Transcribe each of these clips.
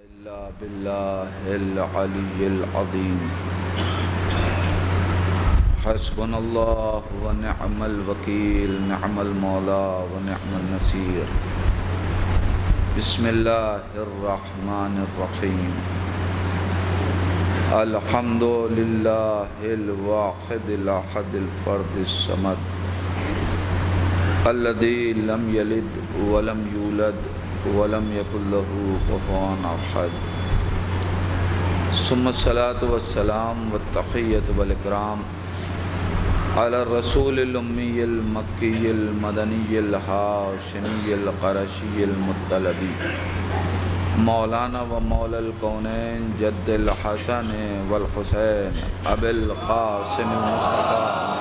إلا بالله العلي العظيم حسبنا الله ونعم الوكيل نعم المولى ونعم النصير بسم الله الرحمن الرحيم الحمد لله الواحد الأحد الفرد الصمد الذي لم يلد ولم يولد ولم يكن له كفوا أحد ثم الصلاة والسلام والتحية والإكرام على الرسول الأمي المكي المدني الهاشمي القرشي المطلبي مولانا ومولى الكونين جد الحسن والحسين أبي القاسم المصطفى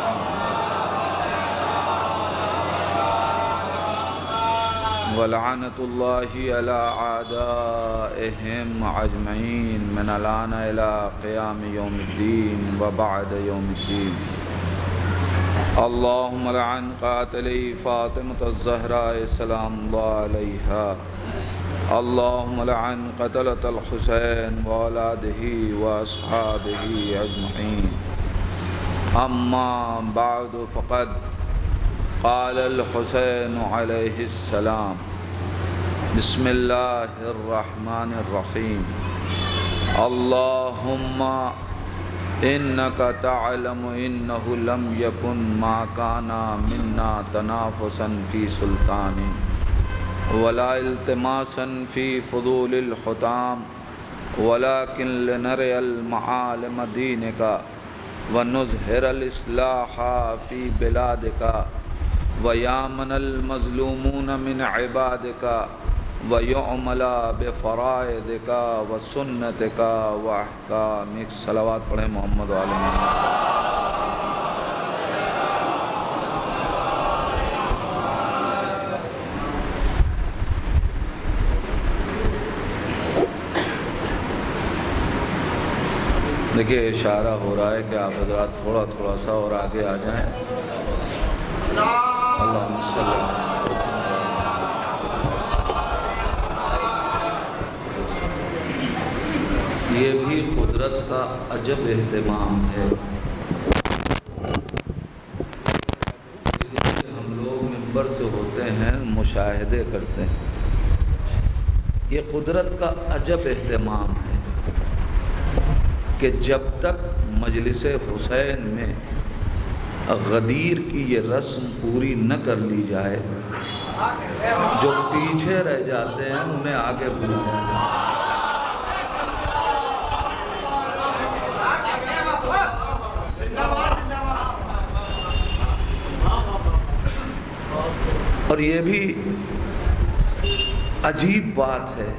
ولعنة الله على أعدائهم أجمعين من الآن إلى قيام يوم الدين وبعد يوم الدين اللهم لعن قاتلي فاطمة الزهراء سلام الله عليها اللهم لعن قتلة الحسين وأولاده وأصحابه أجمعين أما بعد فقد قال الحسين عليه السلام بسم الله الرحمن الرحيم اللهم إنك تعلم إنه لم يكن ما كان منا تنافسا في سلطان ولا التماسا في فضول الحطام ولكن لنري المعالم دينك ونظهر الإصلاح في بلادك ويامن المظلومون من عبادك ويعمل بفرائضك وسنتك وأحكامك صلوات پڑھیں محمد وآل محمد دیکھئے اشارہ ہو رہا ہے کہ آپ حضرات تھوڑا تھوڑا سا اور آگے آ جائیں اللہم صلی اللہ علیہ وسلم یہ بھی قدرت کا عجب اہتمام ہے اس لیے ہم لوگ منبر سے ہوتے ہیں مشاہدے کرتے ہیں یہ قدرت کا عجب اہتمام ہے کہ جب تک مجلس حسین میں غدیر کی یہ رسم پوری نہ کر لی جائے جو پیچھے رہ جاتے ہیں انہیں آگے بڑھایا جائے اور یہ بھی عجیب بات ہے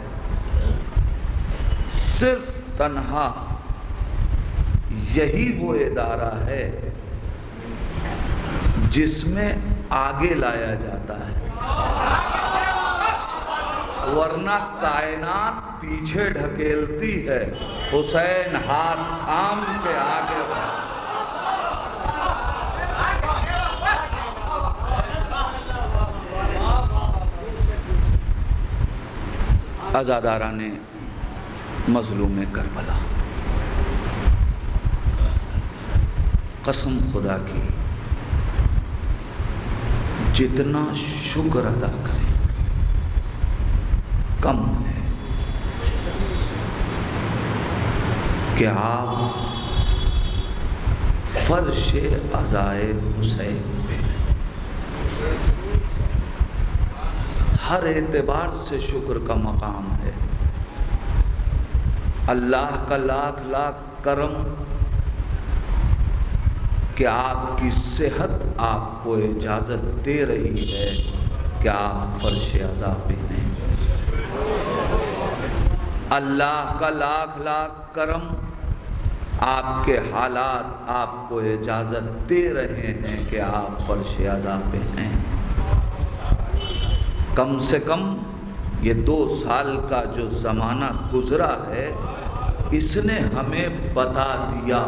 صرف تنہا یہی وہ ادارہ ہے جس میں آگے لایا جاتا ہے ورنہ کائنات پیچھے ڈھکیلتی ہے حسین ہاتھ تھام کے آگے بڑھا عزاداران مظلوم کربلا قسم خدا کی جتنا شکر ادا کریں کم ہے کہ آپ فرش عزائے حسین پہ ہر اعتبار سے شکر کا مقام ہے اللہ کا لاکھ لاکھ کرم کہ آپ کی صحت آپ کو اجازت دے رہی ہے کہ آپ فرش عزا پہنیں اللہ کا لاکھ لاکھ کرم آپ کے حالات آپ کو اجازت دے رہے ہیں کہ آپ فرش عزا پہنیں کم سے کم یہ 2 سال کا جو زمانہ گزرا ہے اس نے ہمیں بتا دیا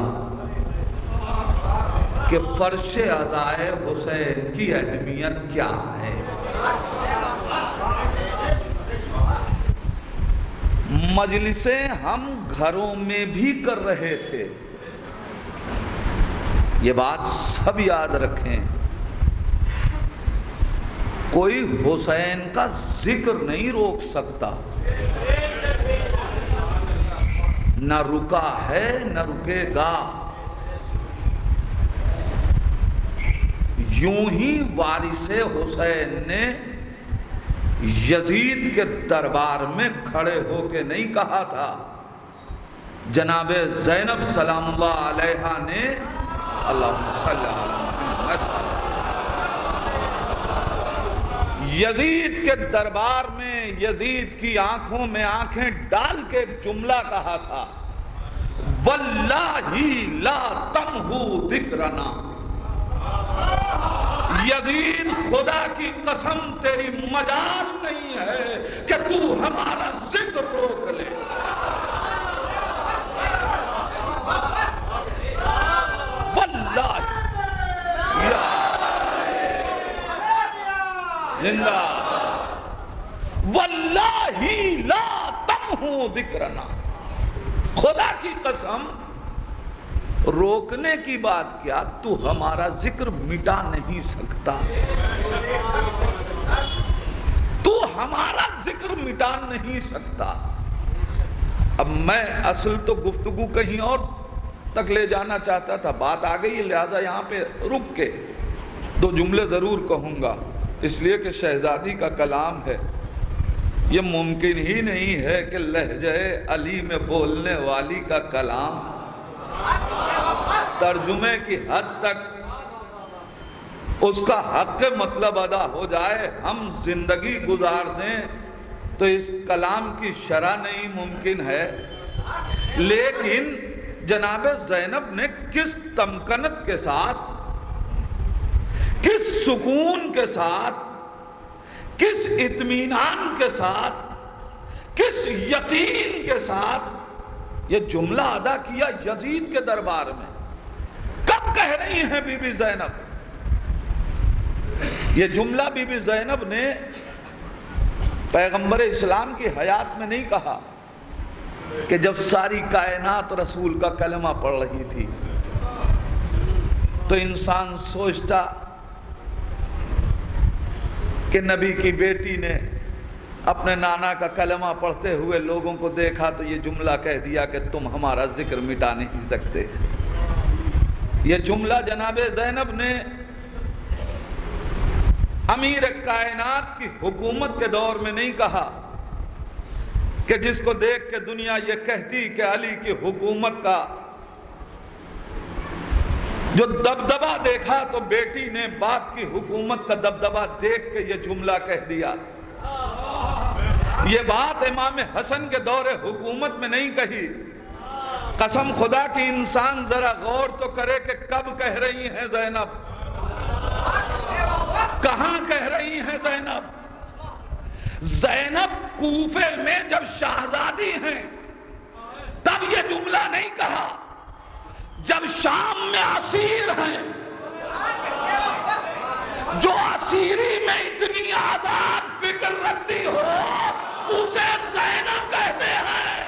کہ فرش عزائے حسین کی اہمیت کیا ہے مجلسیں ہم گھروں میں بھی کر رہے تھے، یہ بات سب یاد رکھیں۔ کوئی حسین کا ذکر نہیں روک سکتا، نہ رکا ہے نہ رکے گا۔ یوں ہی وارث حسین نے یزید کے دربار میں کھڑے ہو کے نہیں کہا تھا، جناب زینب سلام اللہ علیہا نے اللہم صلی علی محمد، یزید کے دربار میں یزید کی آنکھوں میں آنکھیں ڈال کے ایک جملہ کہا تھا، واللہ لا تمحو ذکرنا، یزید خدا کی قسم تیری مجال نہیں ہے کہ تو ہمارا ذکر روک لے۔ واللہ زندہ، واللہ لا تمحو ذکرنا، خدا کی قسم روکنے کی بات کیا، تو ہمارا ذکر مٹا نہیں سکتا، تو ہمارا ذکر مٹا نہیں سکتا۔ اب میں اصل تو گفتگو کہیں اور تک لے جانا چاہتا تھا، بات آ گئی لہذا یہاں پہ رک کے دو جملے ضرور کہوں گا، اس لیے کہ شہزادی کا کلام ہے۔ یہ ممکن ہی نہیں ہے کہ لہجہ علی میں بولنے والی کا کلام ترجمے کی حد تک اس کا حق مطلب ادا ہو جائے، ہم زندگی گزار دیں تو اس کلام کی شرح نہیں ممکن ہے۔ لیکن جناب زینب نے کس تمکنت کے ساتھ، کس سکون کے ساتھ، کس اطمینان کے ساتھ، کس یقین کے ساتھ یہ جملہ ادا کیا یزید کے دربار میں۔ کب کہہ رہی ہیں بی بی زینب یہ جملہ؟ بی بی زینب نے پیغمبر اسلام کی حیات میں نہیں کہا کہ جب ساری کائنات رسول کا کلمہ پڑھ رہی تھی تو انسان سوچتا کہ نبی کی بیٹی نے اپنے نانا کا کلمہ پڑھتے ہوئے لوگوں کو دیکھا تو یہ جملہ کہہ دیا کہ تم ہمارا ذکر مٹا نہیں سکتے۔ یہ جملہ جناب زینب نے امیر کائنات کی حکومت کے دور میں نہیں کہا کہ جس کو دیکھ کے دنیا یہ کہتی کہ علی کی حکومت کا جو دبدبہ دیکھا تو بیٹی نے باپ کی حکومت کا دبدبہ دیکھ کے یہ جملہ کہہ دیا۔ یہ بات امام حسن کے دور حکومت میں نہیں کہی۔ قسم خدا کی انسان ذرا غور تو کرے کہ کب کہہ رہی ہیں زینب، کہاں کہہ رہی ہیں زینب؟ زینب کوفے میں جب شہزادی ہیں تب یہ جملہ نہیں کہا، جب شام میں اسیر ہیں، جو اسیری میں اتنی آزاد فکر رکھتی ہو اسے زینب کہتے ہیں۔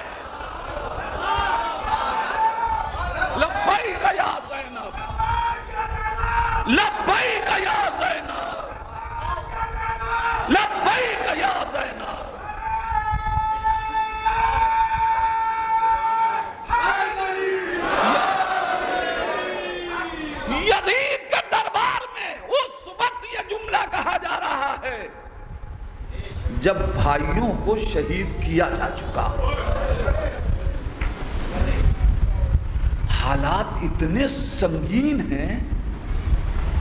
لبیک یا زینب، لبیک یا زینب، لبیک یا زینب۔ یزید کے دربار میں اس وقت یہ جملہ کہا جا رہا ہے جب بھائیوں کو شہید کیا جا چکا، حالات اتنے سنگین ہیں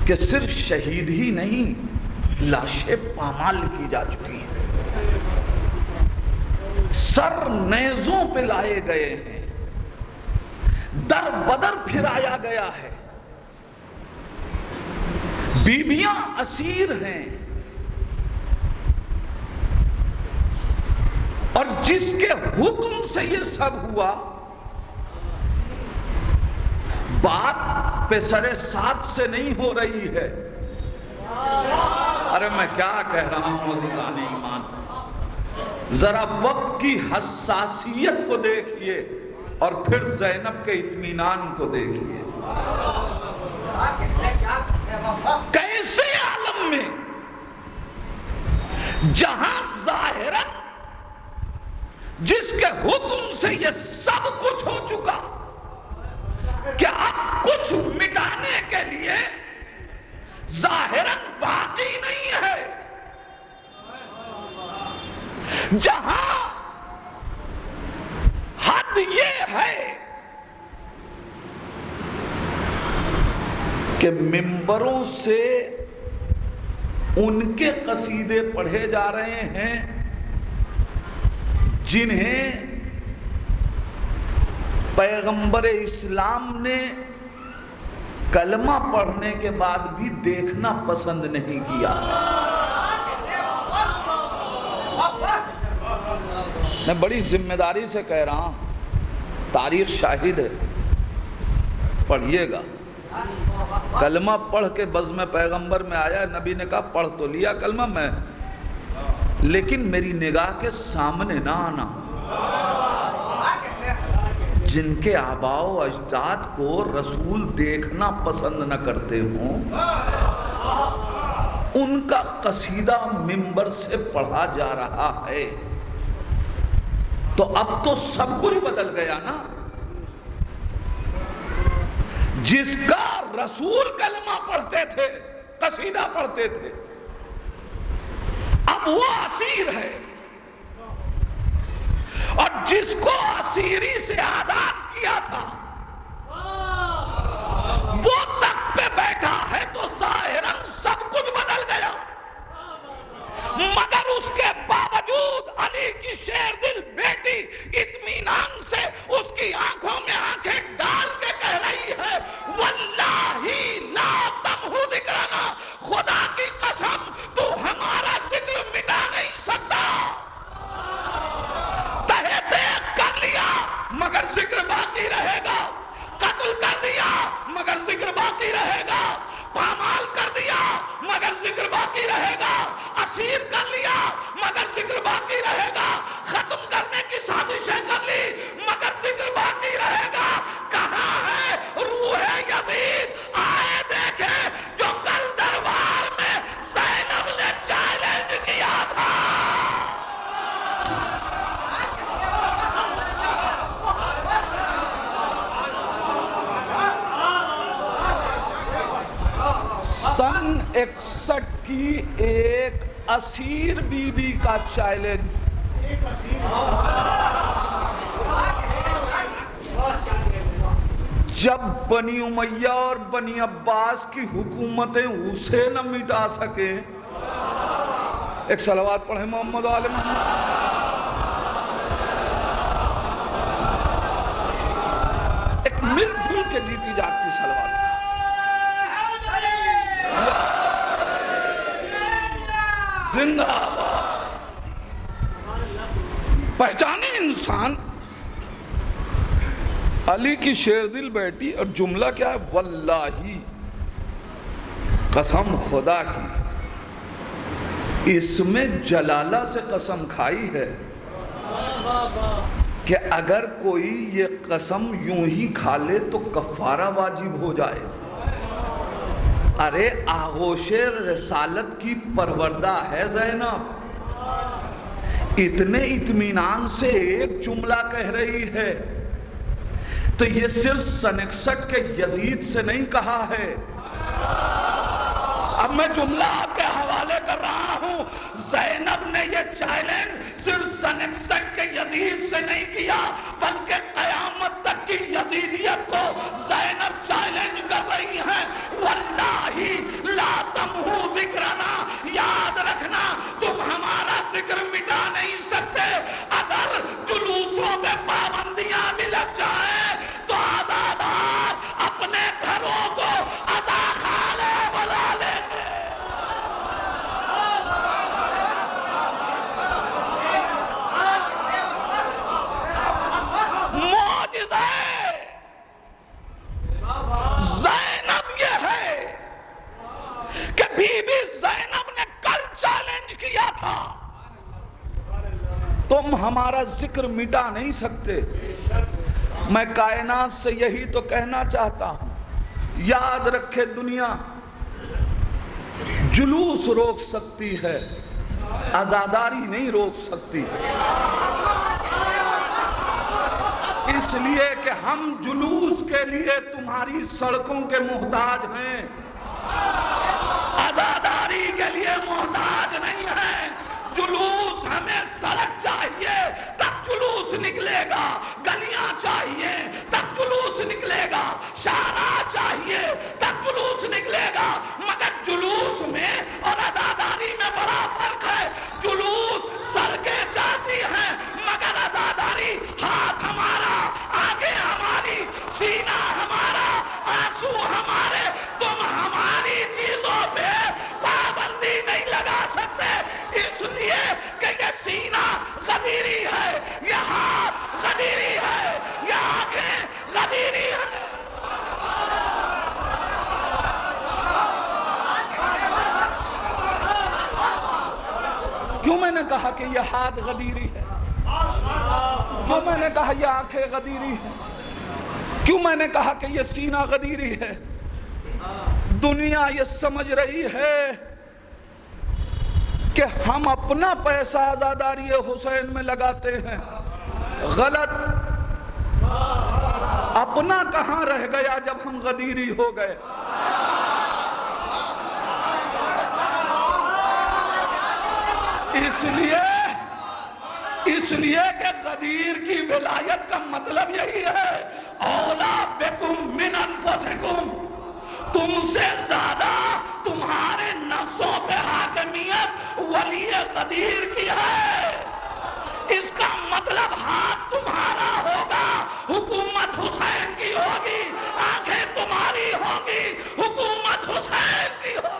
کہ صرف شہید ہی نہیں، لاشیں پامال کی جا چکی ہیں، سر نیزوں پہ لائے گئے ہیں، در بدر پھرایا گیا ہے، بیویاں اسیر ہیں، اور جس کے حکم سے یہ سب ہوا بات پہ سرے ساتھ سے نہیں ہو رہی ہے۔ ارے میں کیا کہہ رہا ہوں عزیزان ایمان، ذرا وقت کی حساسیت کو دیکھیے اور پھر زینب کے اطمینان کو دیکھیے. کیسے عالم میں جہاں ظاہراً جس کے حکم سے یہ سب کچھ ہو چکا، کہ اب کچھ مٹانے کے لیے ظاہراً باقی نہیں ہے، جہاں حد یہ ہے کہ منبروں سے ان کے قصیدے پڑھے جا رہے ہیں جنہیں پیغمبر اسلام نے کلمہ پڑھنے کے بعد بھی دیکھنا پسند نہیں کیا. میں بڑی ذمہ داری سے کہہ رہا ہوں، تاریخ شاہد ہے، پڑھیے گا. کلمہ پڑھ کے بزم پیغمبر میں آیا، نبی نے کہا پڑھ تو لیا کلمہ میں، لیکن میری نگاہ کے سامنے نہ آنا. جن کے آباء و اجداد کو رسول دیکھنا پسند نہ کرتے ہوں، ان کا قصیدہ منبر سے پڑھا جا رہا ہے، تو اب تو سب کچھ بدل گیا نا. جس کا رسول کلمہ پڑھتے تھے، قصیدہ پڑھتے تھے، اب وہ اسیر ہے، اور جس کو اسیری سے آزاد کیا تھا وہ تخت پہ بیٹھا ہے، تو ظاہراً سب کچھ بدل گیا. مگر اس کے باوجود علی کی شیر دل بیٹی اطمینان سے اس کی آنکھوں میں آنکھیں ڈال کے کہہ رہی ہے، واللہ لا تمحو ذکرنا، خدا کی قسم تو ہمارا ذکر مٹا نہیں سکتا. تہے دیکھ کر لیا مگر ذکر باقی رہے گا، قتل کر دیا مگر ذکر باقی رہے گا، پامال کر دیا مگر ذکر باقی رہے گا، اسیر کر لیا مگر ذکر باقی رہے گا، ختم کرنے کی سازشیں کر لی مگر ذکر باقی رہے گا. کہاں ہے روح یزید؟ آئے دیکھے جو کل دربار میں زینب نے چیلنج کیا تھا. سن 61 کی ایک اسیر بی بی کا چیلنج، جب بنی امیہ اور بنی عباس کی حکومتیں اسے نہ مٹا سکیں. ایک صلوات پڑھیں محمد آل محمد. ایک مل جل کے جیتی جاتی صلوات. زندہ آباد. پہچانے انسان علی کی شیر دل بیٹی، اور جملہ کیا ہے؟ واللہ، قسم خدا کی. اس میں جلالہ سے قسم کھائی ہے کہ اگر کوئی یہ قسم یوں ہی کھا لے تو کفارہ واجب ہو جائے. ارے آغوش رسالت کی پروردہ ہے زینب، اتنے اطمینان سے ایک جملہ کہہ رہی ہے، تو یہ صرف سن 61 کے یزید سے نہیں کہا ہے. اب میں جملہ آپ کے حوالے کر رہا ہوں. زینب نے یہ چیلنج صرف سن 61 کے یزید سے نہیں کیا، بلکہ قیامت تک کی یزیدیت کو زینب چیلنج کر رہی ہیں. واللہ لا تمحو ذکرنا، یاد رکھنا تم ہمارا ذکر مٹا نہیں سکتے. اگر جلوسوں میں پابندیاں بھی لگ جائیں تو آزادار اپنے گھروں کو عزا خانے بلا لیں گے. معجزہ زینب یہ ہے کہ بی بی زینب نے کل چیلنج کیا تھا تم ہمارا ذکر مٹا نہیں سکتے۔ میں کائنات سے یہی تو کہنا چاہتا ہوں، یاد رکھے دنیا جلوس روک سکتی ہے، عزاداری نہیں روک سکتی، اس لیے کہ ہم جلوس کے لیے تمہاری سڑکوں کے محتاج ہیں، عزاداری کے لیے محتاج نہیں ہیں۔ جلوس ہمیں سڑک چاہیے تب جلوس نکلے گا، گلیاں چاہیے تب جلوس نکلے گا، شارع چاہیے تب جلوس نکلے گا، مگر جلوس میں اور عزاداری میں بڑا فرق ہے۔ جلوس سڑکیں چاہتی ہیں مگر عزاداری ہاتھ ہمارا، آنکھیں ہماری، سینہ ہمارا، آنسو ہمارے۔ تم ہماری چیزوں پہ پابندی نہیں لگا سکتے، اس لیے کہ یہ سینہ غدیری ہے، یہ ہاتھ غدیری ہے، یہ آنکھیں غدیری ہے۔ کیوں میں نے کہا کہ یہ ہاتھ غدیری ہے؟ کیوں میں نے کہا یہ آنکھیں غدیری ہے؟ کیوں میں نے کہا کہ یہ سینہ غدیری ہے؟ دنیا یہ سمجھ رہی ہے کہ ہم اپنا پیسہ عزاداری حسین میں لگاتے ہیں، غلط۔ اپنا کہاں رہ گیا جب ہم غدیری ہو گئے؟ اس لیے کہ غدیر کی ولایت کا مطلب یہی ہے، اولا بکم من انفسکم، تم سے زیادہ تمہارے نفسوں پہ حاکمیت ولی غدیر کی ہے۔ اس کا مطلب ہاتھ تمہارا ہوگا، حکومت حسین کی ہوگی، آنکھیں تمہاری ہوگی، حکومت حسین کی ہوگی۔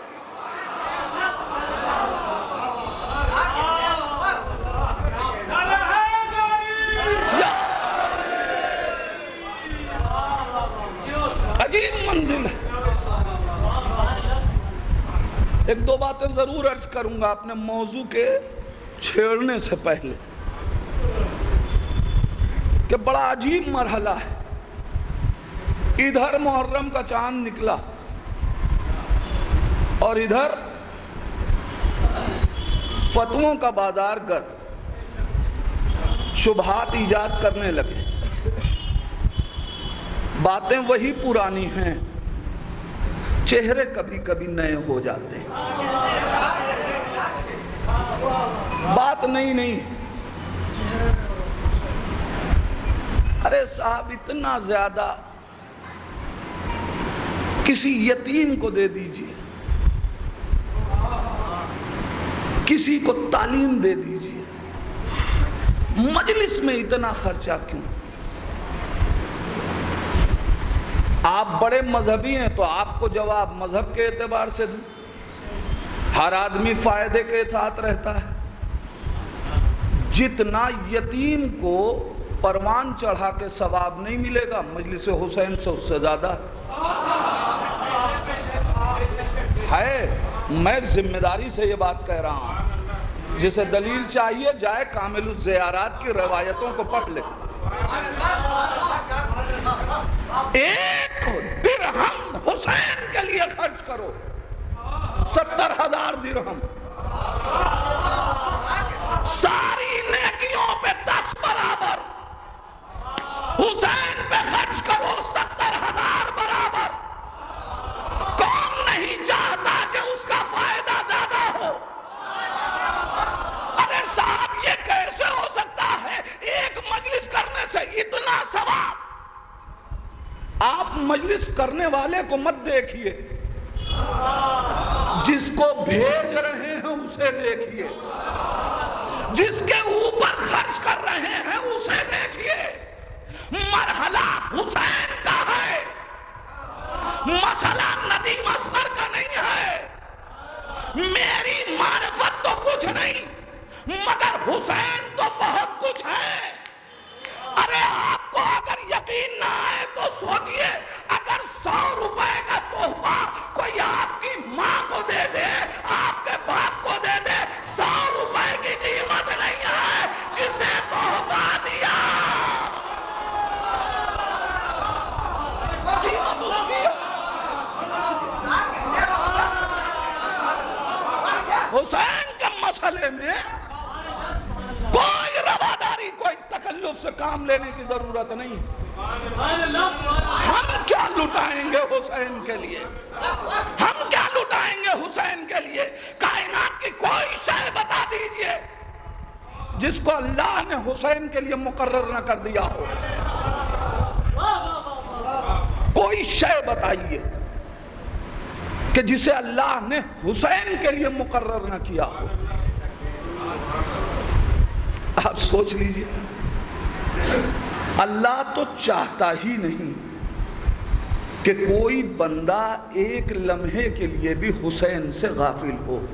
عجیب منزل ہے۔ ایک دو باتیں ضرور عرض کروں گا اپنے موضوع کے چھیڑنے سے پہلے، کہ بڑا عجیب مرحلہ ہے۔ ادھر محرم کا چاند نکلا اور ادھر فتووں کا بازار گرد، شبہات ایجاد کرنے لگے، باتیں وہی پرانی ہیں، چہرے کبھی کبھی نئے ہو جاتے ہیں، بات نہیں۔ ارے صاحب اتنا زیادہ کسی یتیم کو دے دیجئے، کسی کو تعلیم دے دیجئے، مجلس میں اتنا خرچہ کیوں؟ آپ بڑے مذہبی ہیں تو آپ کو جواب مذہب کے اعتبار سے دوں۔ ہر آدمی فائدے کے ساتھ رہتا ہے، جتنا یتیم کو پروان چڑھا کے ثواب نہیں ملے گا، مجلس حسین سے اس سے زیادہ ہے۔ میں ذمہ داری سے یہ بات کہہ رہا ہوں، جسے دلیل چاہیے جائے کامل الزیارات کی روایتوں کو پڑھ لے۔ ایک درہم حسین کے لیے خرچ کرو، 70,000 درہم، ساری نیکیوں پہ 10 برابر، حسین پہ خرچ کرو 70,000 برابر۔ کون نہیں چاہتا کہ اس کا فائدہ زیادہ ہو؟ ارے صاحب یہ کیسے ہو سکتا ہے ایک مجلس کرنے سے اتنا ثواب؟ آپ مجلس کرنے والے کو مت دیکھیے، جس کو بھیج رہے ہیں اسے دیکھیے، جس کے اوپر خرچ کر رہے ہیں اسے دیکھیے۔ مرحلہ حسین کا ہے، مسئلہ ندیم اصغر کا نہیں ہے۔ میری معرفت تو کچھ نہیں مگر حسین تو بہت کچھ ہے۔ ارے آپ کو اگر یقین نہ آئے تو سوچئے، اگر 100 روپے کا تحفہ کوئی آپ کی ماں کو دے دے، آپ کے باپ کو دے دے، 100 روپے کی قیمت نہیں ہے۔ جسے حسین کے مسئلے میں کوئی رواداری، کوئی تکلف سے کام لینے کی ضرورت نہیں۔ ہم کیا لٹائیں گے حسین کے لیے؟ ہم کیا لٹائیں گے حسین کے لیے؟ کائنات کی کوئی شے بتا دیجئے جس کو اللہ نے حسین کے لیے مقرر نہ کر دیا ہو۔ کوئی شے بتائیے کہ جسے اللہ نے حسین کے لیے مقرر نہ کیا ہو۔ آپ سوچ لیجئے، اللہ تو چاہتا ہی نہیں کہ کوئی بندہ ایک لمحے کے لیے بھی حسین سے غافل ہو۔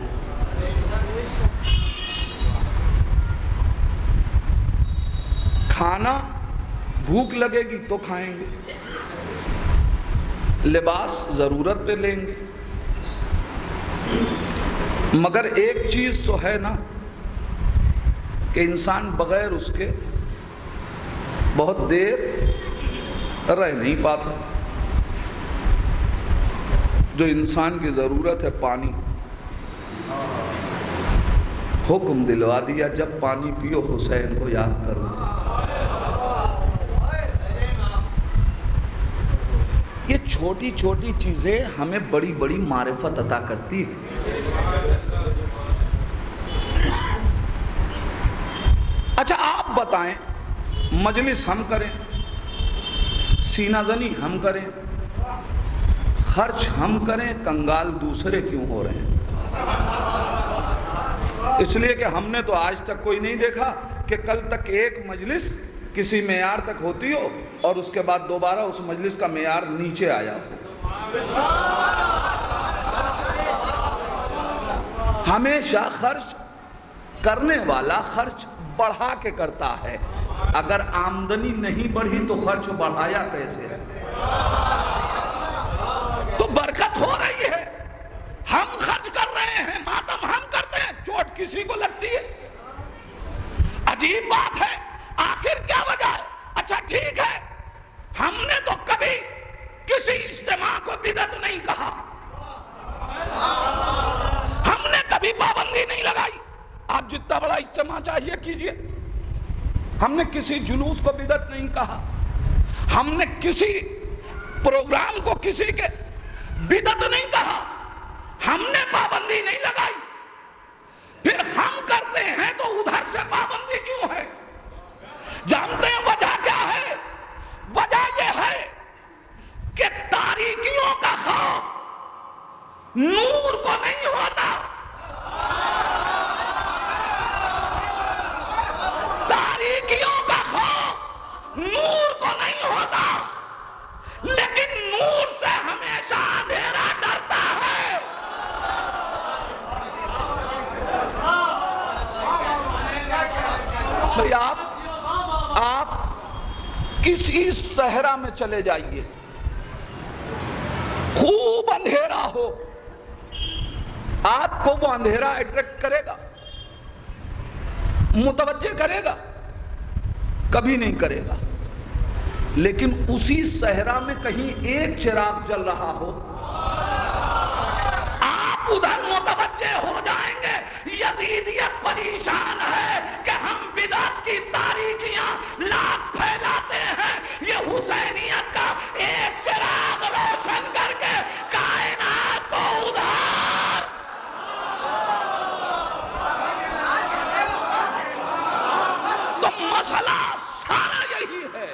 کھانا بھوک لگے گی تو کھائیں گے، لباس ضرورت پہ لیں گے، مگر ایک چیز تو ہے نا کہ انسان بغیر اس کے بہت دیر رہ نہیں پاتا۔ جو انسان کی ضرورت ہے پانی، حکم دلوا دیا جب پانی پیو حسین کو یاد کرو۔ یہ چھوٹی چھوٹی چیزیں ہمیں بڑی بڑی معرفت عطا کرتی ہیں۔ اچھا آپ بتائیں، مجلس ہم کریں، سینہ زنی ہم کریں، خرچ ہم کریں، کنگال دوسرے کیوں ہو رہے ہیں؟ اس لیے کہ ہم نے تو آج تک کوئی نہیں دیکھا کہ کل تک ایک مجلس کسی معیار تک ہوتی ہو اور اس کے بعد دوبارہ اس مجلس کا معیار نیچے آیا ہو۔ ہمیشہ خرچ کرنے والا خرچ بڑھا کے کرتا ہے۔ اگر آمدنی نہیں بڑھی تو خرچ بڑھایا کیسے؟ تو برکت ہو رہی ہے، ہم خرچ کر رہے ہیں، ماتم ہم کرتے ہیں، چوٹ کسی کو لگتی ہے۔ عجیب بات ہے، آخر کیا وجہ ہے؟ اچھا ٹھیک ہے، ہم نے تو کبھی کسی اجتماع کو بدعت نہیں کہا، ہم نے کبھی پابندی نہیں لگائی۔ آپ جتنا بڑا اجتماع چاہیے کیجئے، ہم نے کسی جلوس کو بدعت نہیں کہا، ہم نے کسی پروگرام کو کسی کے بدعت نہیں کہا، ہم نے پابندی نہیں لگائی۔ پھر ہم کرتے ہیں تو ادھر سے پابندی کیوں ہے؟ جانتے ہیں وجہ کیا ہے؟ وجہ یہ ہے کہ تاریکیوں کا خوف نور کو نہیں ہوتا، تاریکیوں کا خوف نور کو نہیں ہوتا، لیکن نور سے ہمیشہ اندھیرا ڈرتا ہے۔ بھئی آپ کسی صحرا میں چلے جائیے، خوب اندھیرا ہو، آپ کو وہ اندھیرا اٹریکٹ کرے گا، متوجہ کرے گا؟ کبھی نہیں کرے گا۔ لیکن اسی صحرا میں کہیں ایک چراغ جل رہا ہو، آپ ادھر متوجہ ہو جائیں گے۔ یزیدیت پریشان ہے کہ ہم بدعت کی تاریکیاں لاکھ پھیلاتے ہیں، یہ حسینیت کا ایک چراغ روشن کر کے کائنات کو ادھر۔ تو مسئلہ سارا یہی ہے،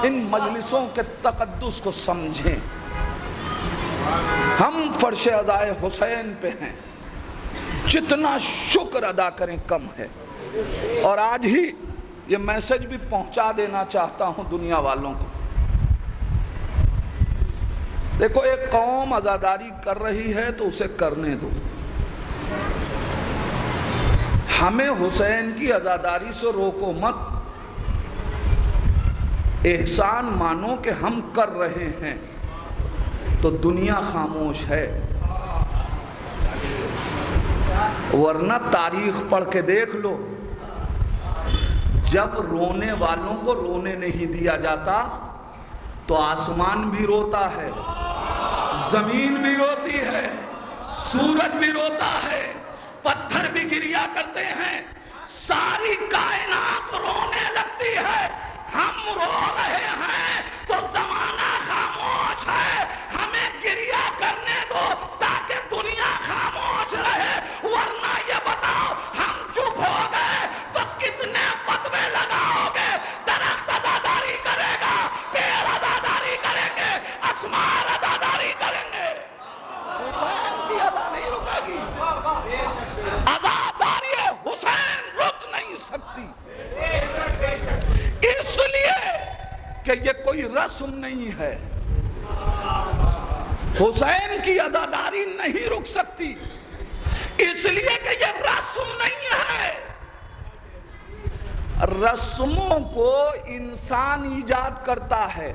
ان مجلسوں کے تقدس کو سمجھیں۔ ہم فرش عزائے حسین پہ ہیں، جتنا شکر ادا کریں کم ہے۔ اور آج ہی یہ میسج بھی پہنچا دینا چاہتا ہوں دنیا والوں کو۔ دیکھو ایک قوم عزاداری کر رہی ہے تو اسے کرنے دو، ہمیں حسین کی عزاداری سے روکو مت۔ احسان مانو کہ ہم کر رہے ہیں تو دنیا خاموش ہے، ورنہ تاریخ پڑھ کے دیکھ لو، جب رونے والوں کو رونے نہیں دیا جاتا تو آسمان بھی روتا ہے، زمین بھی روتی ہے، سورج بھی روتا ہے، پتھر بھی گریا کرتے ہیں، ساری کائنات رونے لگتی ہے، ہم رو رہے ہیں تو زمانہ خاموش ہے، ہمیں گریا کرنے دو تاکہ دنیا خاموش رہے، ورنہ یہ بتاؤ ہم چپ ہو گئے تو کتنے فتوے لگاؤ گے؟ درخت عزاداری کرے گا، پیڑ عزاداری کریں گے، اسمار عزاداری کریں گے، حسین کی عزا نہیں رکے گی، عزاداری حسین رک نہیں سکتی، اس لیے کہ یہ کوئی رسم نہیں ہے، حسین کی عزاداری نہیں رک سکتی، اس لیے کہ یہ رسم نہیں ہے، رسموں کو انسان ایجاد کرتا ہے،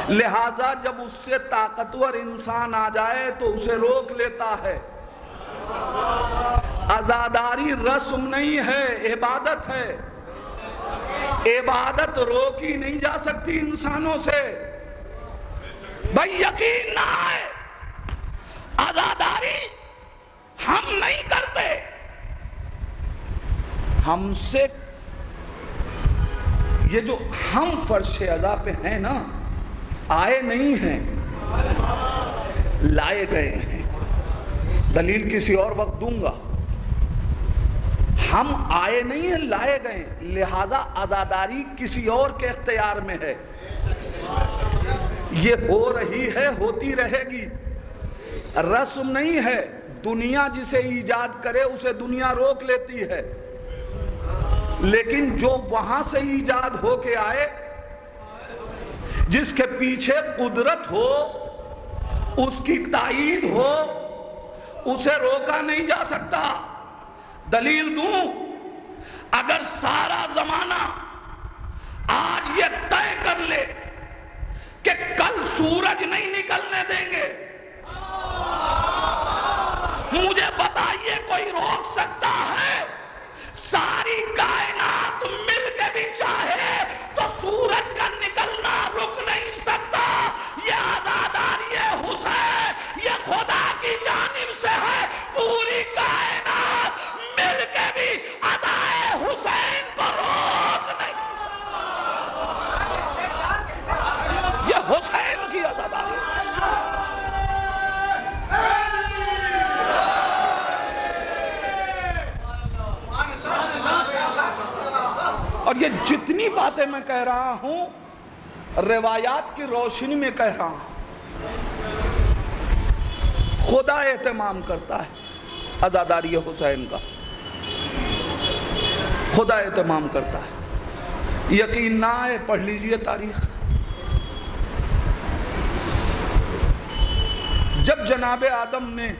لہذا جب اس سے طاقتور انسان آ جائے تو اسے روک لیتا ہے۔ عزاداری رسم نہیں ہے، عبادت ہے، عبادت روکی نہیں جا سکتی انسانوں سے۔ بھائی یقین نہ آئے، عزاداری ہم نہیں کرتے، ہم سے یہ جو ہم فرش عزا پہ ہیں نا، آئے نہیں ہیں، لائے گئے ہیں، دلیل کسی اور وقت دوں گا، ہم آئے نہیں ہیں، لائے گئے ہیں، لہذا عزاداری کسی اور کے اختیار میں ہے، یہ ہو رہی ہے، ہوتی رہے گی، رسم نہیں ہے، دنیا جسے ایجاد کرے اسے دنیا روک لیتی ہے، لیکن جو وہاں سے ایجاد ہو کے آئے، جس کے پیچھے قدرت ہو، اس کی تائید ہو، اسے روکا نہیں جا سکتا۔ دلیل دوں، اگر سارا زمانہ آج یہ طے کر لے کہ کل سورج نہیں نکلنے دیں گے، مجھے بتائیے کوئی روک سکتا ہے؟ ساری کائنات مل کے بھی چاہے تو سورج کا نکلنا رک نہیں سکتا۔ یہ عزاداری حسین یہ خدا کی جانب سے ہے، پوری کائنات مل کے بھی عزائے حسین کو روک نہیں سکتا، یہ حسین کی عزاداری ہے۔ اور یہ جتنی باتیں میں کہہ رہا ہوں روایات کی روشنی میں کہہ رہا ہوں، خدا اہتمام کرتا ہے عزاداری حسین کا، خدا اہتمام کرتا ہے، یقین نہ آئے پڑھ لیجئے تاریخ۔ جب جناب آدم نے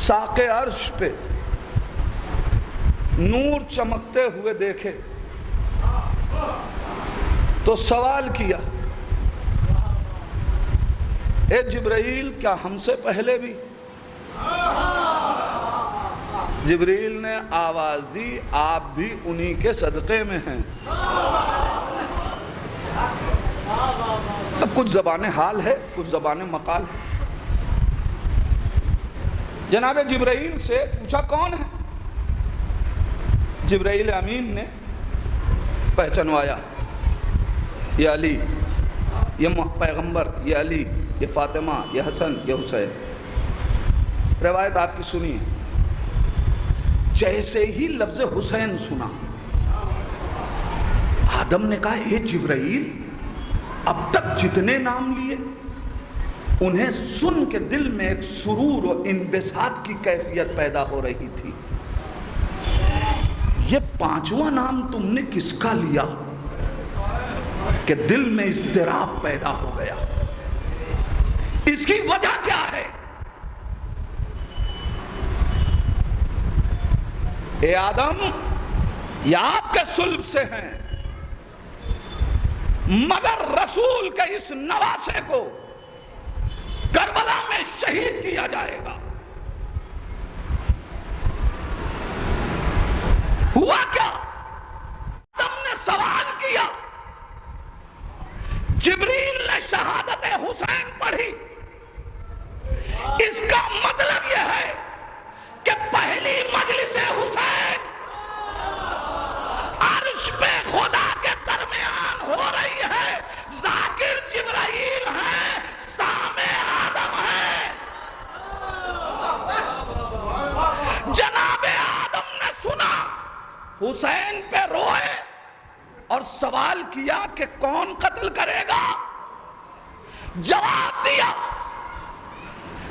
ساق عرش پہ نور چمکتے ہوئے دیکھے تو سوال کیا، اے جبرائیل کیا ہم سے پہلے بھی؟ جبرائیل نے آواز دی، آپ بھی انہی کے صدقے میں ہیں۔ اب کچھ زبان حال ہے، کچھ زبان مقال ہے۔ جناب جبرائیل سے پوچھا کون ہے؟ جبرائیل امین نے پہچنوایا، یہ علی، یہ پیغمبر، یہ علی، یہ فاطمہ، یہ حسن، یہ حسین۔ روایت آپ کی سنیے، جیسے ہی لفظ حسین سنا، آدم نے کہا اے جبرائیل، اب تک جتنے نام لیے انہیں سن کے دل میں ایک سرور و انبساط کی کیفیت پیدا ہو رہی تھی، یہ پانچواں نام تم نے کس کا لیا کہ دل میں اضطراب پیدا ہو گیا؟ اس کی وجہ کیا ہے؟ اے آدم، یہ آپ کے صلب سے ہیں، مگر رسول کے اس نواسے کو کربلا میں شہید کیا جائے گا۔ ہوا کیا؟ آدم نے سوال کیا، جبریل نے شہادت حسین پڑھی، اس حسین پہ روئے اور سوال کیا کہ کون قتل کرے گا؟ جواب دیا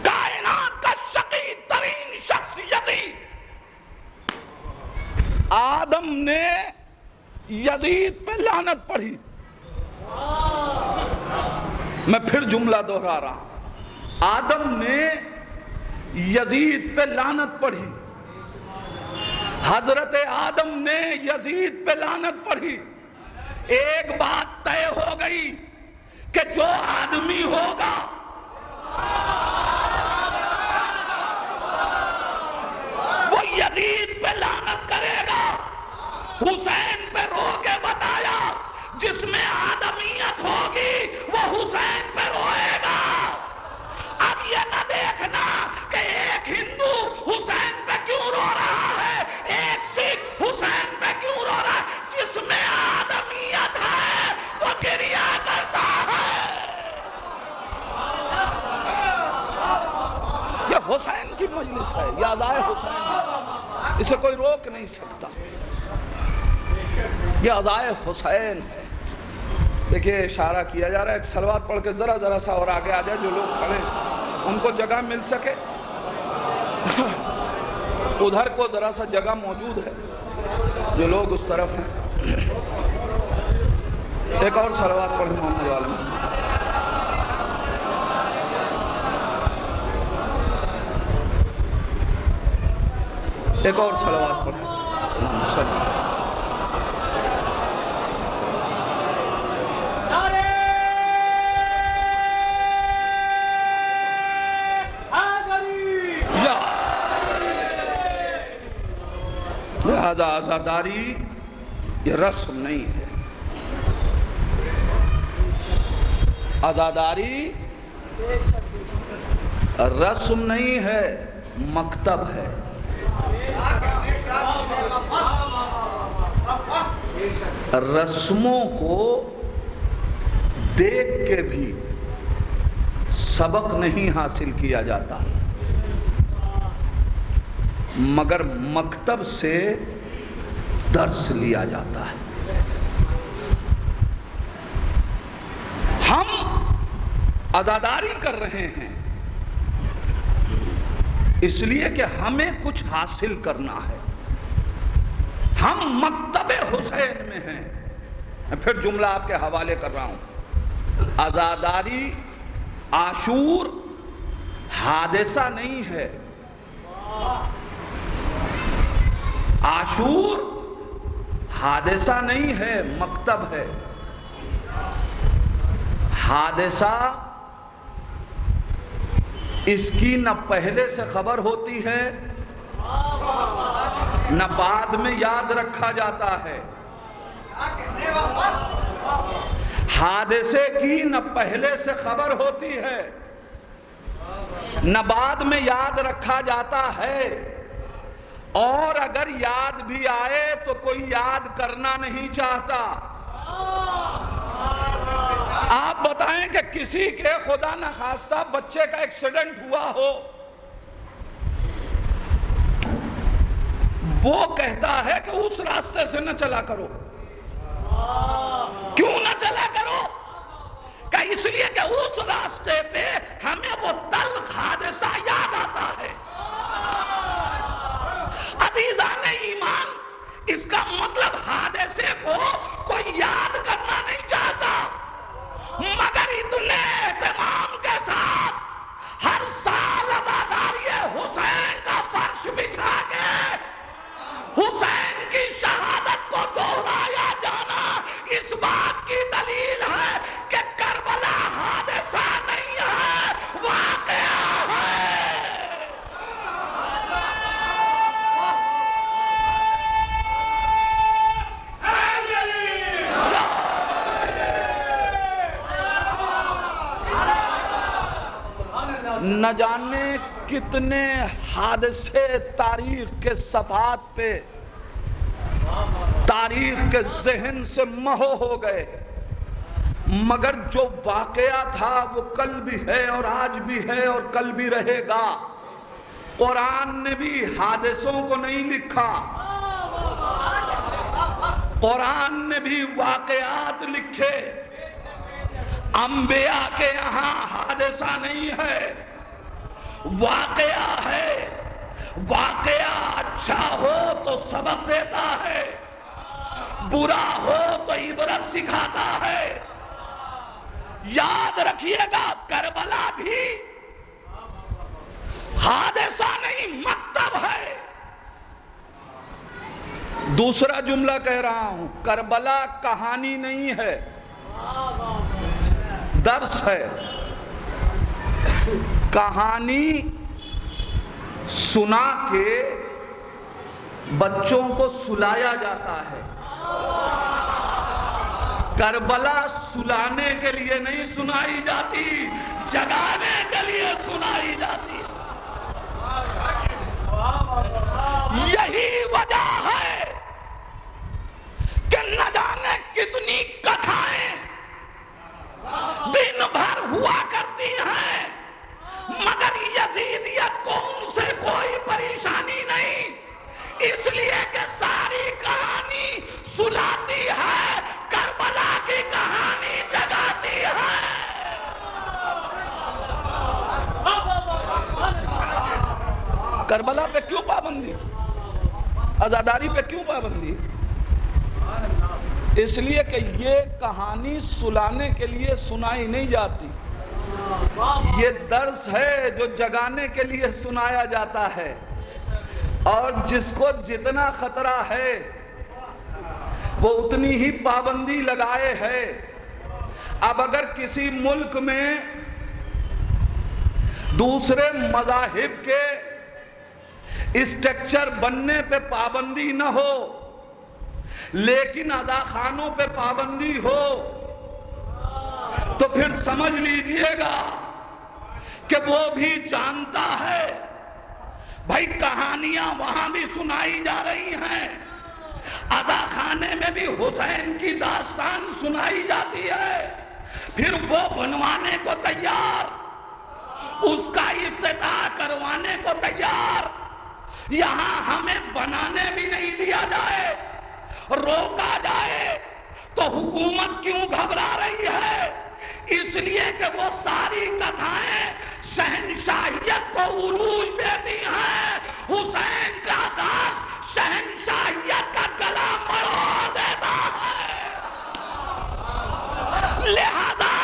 کائنات کا شقی ترین شخص یزید۔ آدم نے یزید پہ لعنت پڑھی۔ میں پھر جملہ دوہرا رہا ہوں، آدم نے یزید پہ لعنت پڑھی، حضرت آدم نے یزید پہ لعنت پڑھی۔ ایک بات طے ہو گئی کہ جو آدمی ہوگا وہ یزید پہ لعنت کرے گا۔ حسین پہ رو کے بتایا جس میں آدمیت ہوگی وہ حسین پہ روئے گا۔ اب یہ نہ دیکھنا کہ ایک ہندو حسین پہ کیوں رو رہا ہے، ایک سکھ حسین پہ کیوں رو رہا ہے، جس میں آدمیت ہے وہ گریہ کرتا ہے۔ یہ حسین کی مجلس ہے، یہ ادائے حسین ہے، اسے کوئی روک نہیں سکتا، یہ ادائے حسین ہے۔ دیکھیے اشارہ کیا جا رہا ہے، ایک صلوات پڑھ کے ذرا سا اور آگے آ جائے، جو لوگ کھڑے ان کو جگہ مل سکے۔ ادھر کو ذرا سا جگہ موجود ہے، جو لوگ اس طرف ہیں۔ ایک اور صلوات پڑھیں محمد والے میں۔ ایک اور صلوات پڑھیں۔ لہذا عزاداری یہ رسم نہیں ہے، عزاداری رسم نہیں ہے، مکتب ہے۔ رسموں کو دیکھ کے بھی سبق نہیں حاصل کیا جاتا، مگر مکتب سے درس لیا جاتا ہے۔ ہم عزاداری کر رہے ہیں اس لیے کہ ہمیں کچھ حاصل کرنا ہے، ہم مکتب حسین میں ہیں۔ میں پھر جملہ آپ کے حوالے کر رہا ہوں، عزاداری عاشور حادثہ نہیں ہے، عاشور حادثہ نہیں ہے، مکتب ہے۔ حادثہ اس کی نہ پہلے سے خبر ہوتی ہے نہ بعد میں یاد رکھا جاتا ہے۔ حادثے کی نہ پہلے سے خبر ہوتی ہے نہ بعد میں یاد رکھا جاتا ہے، اور اگر یاد بھی آئے تو کوئی یاد کرنا نہیں چاہتا۔ آپ بتائیں کہ کسی کے خدا نخواستہ بچے کا ایکسیڈنٹ ہوا ہو، وہ کہتا ہے کہ اس راستے سے نہ چلا کرو۔ کیوں نہ چلا کرو؟ کہ اس لیے کہ اس راستے پہ ہمیں وہ تلخ حادثہ یاد آتا ہے۔ عزیزان ایمان، اس کا مطلب حادثے کو کوئی یاد کرنا نہیں چاہتا، مگر اتنے اہتمام کے ساتھ ہر سال عزاداری حسین کا فرش بچھا کے حسین کی شہادت کو دہرایا جانا اس بات کی دلیل ہے کہ کربلا حادثہ نہیں ہے، واقعہ ہے۔ نہ جانے کتنے حادثے تاریخ کے صفحات پہ تاریخ کے ذہن سے محو ہو گئے، مگر جو واقعہ تھا وہ کل بھی ہے اور آج بھی ہے اور کل بھی رہے گا۔ قرآن نے بھی حادثوں کو نہیں لکھا، قرآن نے بھی واقعات لکھے، انبیاء کے یہاں حادثہ نہیں ہے، واقعہ ہے۔ واقعہ اچھا ہو تو سبق دیتا ہے، برا ہو تو عبرت سکھاتا ہے۔ یاد رکھیے گا کربلا بھی حادثہ نہیں، مکتب ہے۔ دوسرا جملہ کہہ رہا ہوں، کربلا کہانی نہیں ہے، درس ہے۔ کہانی سنا کے بچوں کو سلایا جاتا ہے، کربلا سلانے کے لیے نہیں سنائی جاتی، جگانے کے لیے سنائی جاتی ہے۔ یہی وجہ ہے کہ نہ جانے کتنی کتھائیں دن بھر ہوا کرتی ہیں، مگر یزیدیت کو ان سے کوئی پریشانی نہیں، اس لیے کہ ساری کہانی سلاتی ہے، کربلا کی کہانی جگاتی ہے۔ کربلا پہ کیوں پابندی؟ عزاداری پہ کیوں پابندی؟ اس لیے کہ یہ کہانی سلانے کے لیے سنائی نہیں جاتی، یہ درس ہے جو جگانے کے لیے سنایا جاتا ہے۔ اور جس کو جتنا خطرہ ہے وہ اتنی ہی پابندی لگائے ہے۔ اب اگر کسی ملک میں دوسرے مذاہب کے اسٹرکچر بننے پہ پابندی نہ ہو لیکن عزاخانوں پہ پابندی ہو تو پھر سمجھ لیجئے گا کہ وہ بھی جانتا ہے بھائی کہانیاں وہاں بھی سنائی جا رہی ہیں، عزاخانے میں بھی حسین کی داستان سنائی جاتی ہے، پھر وہ بنوانے کو تیار، اس کا افتتاح کروانے کو تیار، یہاں ہمیں بنانے بھی نہیں دیا جائے، روکا جائے تو حکومت کیوں گھبرا رہی ہے؟ اس لیے کہ وہ ساری کتھائیں شہنشاہیت کو عروج دیتی ہیں، حسین کا داس شہنشاہیت کا گلا مروڑ دیتا ہے۔ لہذا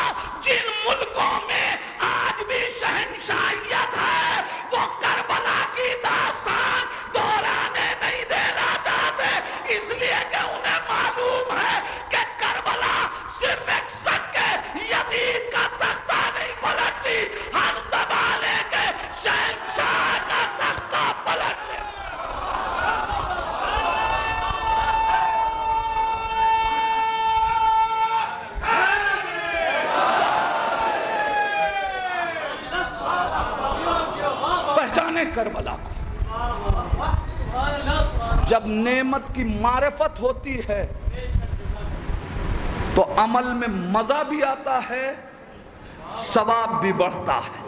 جن ملکوں میں آج بھی شہنشاہیت ہے وہ کربلا کی داستان دہرانے نہیں دینا چاہتے، اس لیے کہ انہیں معلوم ہے کہ کربلا صرف ایک سکے یزید کا تختہ نہیں پلٹتی، ہر زمانے کے شہنشاہ کا تختہ پلٹ دیتی۔ پہچانے کربلا کو، جب نعمت کی معرفت ہوتی ہے تو عمل میں مزہ بھی آتا ہے، ثواب بھی بڑھتا ہے۔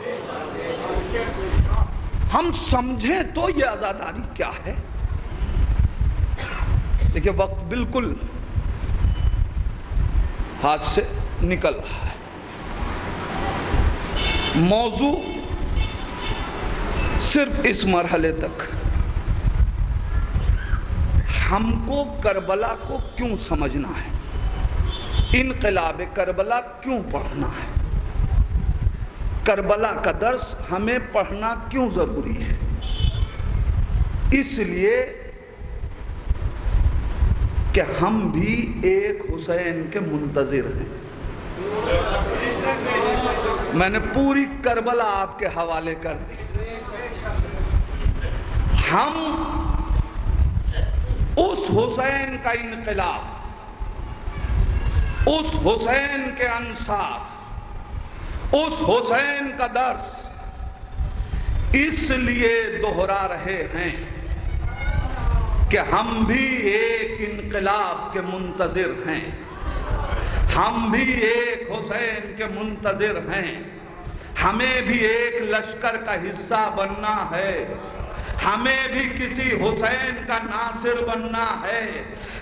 ہم سمجھیں تو یہ عزاداری کیا ہے۔ دیکھیں وقت بالکل ہاتھ سے نکل رہا ہے، موضوع صرف اس مرحلے تک، ہم کو کربلا کو کیوں سمجھنا ہے، انقلاب کربلا کیوں پڑھنا ہے، کربلا کا درس ہمیں پڑھنا کیوں ضروری ہے؟ اس لیے کہ ہم بھی ایک حسین کے منتظر ہیں۔ میں نے پوری کربلا آپ کے حوالے کر دی۔ ہم اس حسین کا انقلاب، اس حسین کے انصار، اس حسین کا درس اس لیے دہرا رہے ہیں کہ ہم بھی ایک انقلاب کے منتظر ہیں، ہم بھی ایک حسین کے منتظر ہیں، ہمیں بھی ایک لشکر کا حصہ بننا ہے، ہمیں بھی کسی حسین کا ناصر بننا ہے،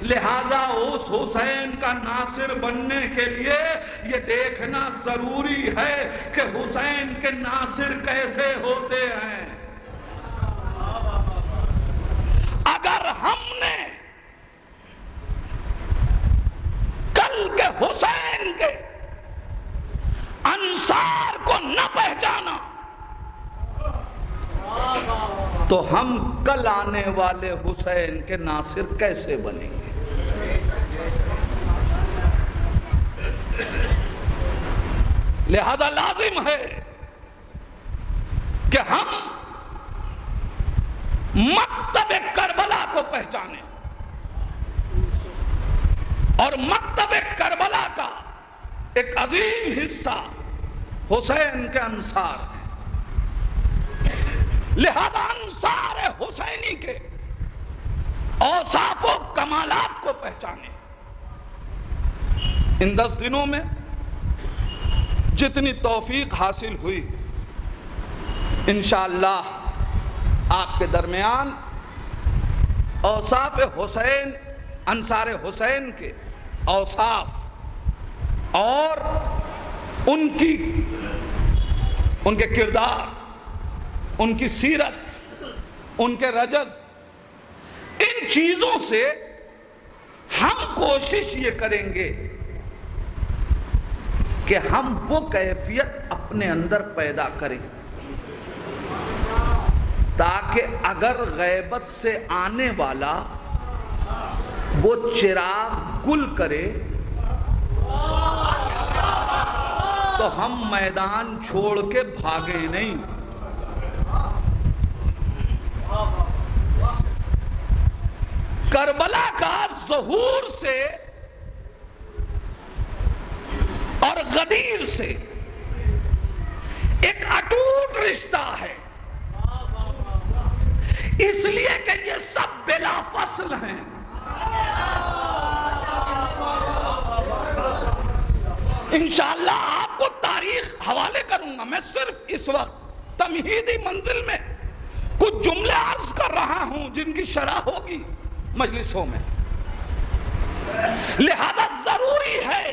لہذا اس حسین کا ناصر بننے کے لیے یہ دیکھنا ضروری ہے کہ حسین کے ناصر کیسے ہوتے ہیں۔ اگر ہم نے کل کے حسین کے انصار کو نہ پہچانا تو ہم کل آنے والے حسین کے ناصر کیسے بنیں گے؟ لہذا لازم ہے کہ ہم مکتب کربلا کو پہچانیں، اور مکتب کربلا کا ایک عظیم حصہ حسین کے انصار ہیں۔ لہذا انصار حسینی کے اوصاف و کمالات کو پہچانیں۔ ان 10 دنوں میں جتنی توفیق حاصل ہوئی، انشاءاللہ آپ کے درمیان اوصاف حسین، انصار حسین کے اوصاف اور ان کے کردار، ان کی سیرت، ان کے رجز، ان چیزوں سے ہم کوشش یہ کریں گے کہ ہم وہ کیفیت اپنے اندر پیدا کریں تاکہ اگر غیبت سے آنے والا وہ چراغ گل کرے تو ہم میدان چھوڑ کے بھاگے نہیں۔ کربلا کا ظہور سے اور غدیر سے ایک اٹوٹ رشتہ ہے، اس لیے کہ یہ سب بلا فصل ہیں۔ انشاءاللہ آپ کو تاریخ حوالے کروں گا، میں صرف اس وقت تمہیدی منزل میں کچھ جملے عرض کر رہا ہوں جن کی شرح ہوگی مجلسوں میں۔ لہذا ضروری ہے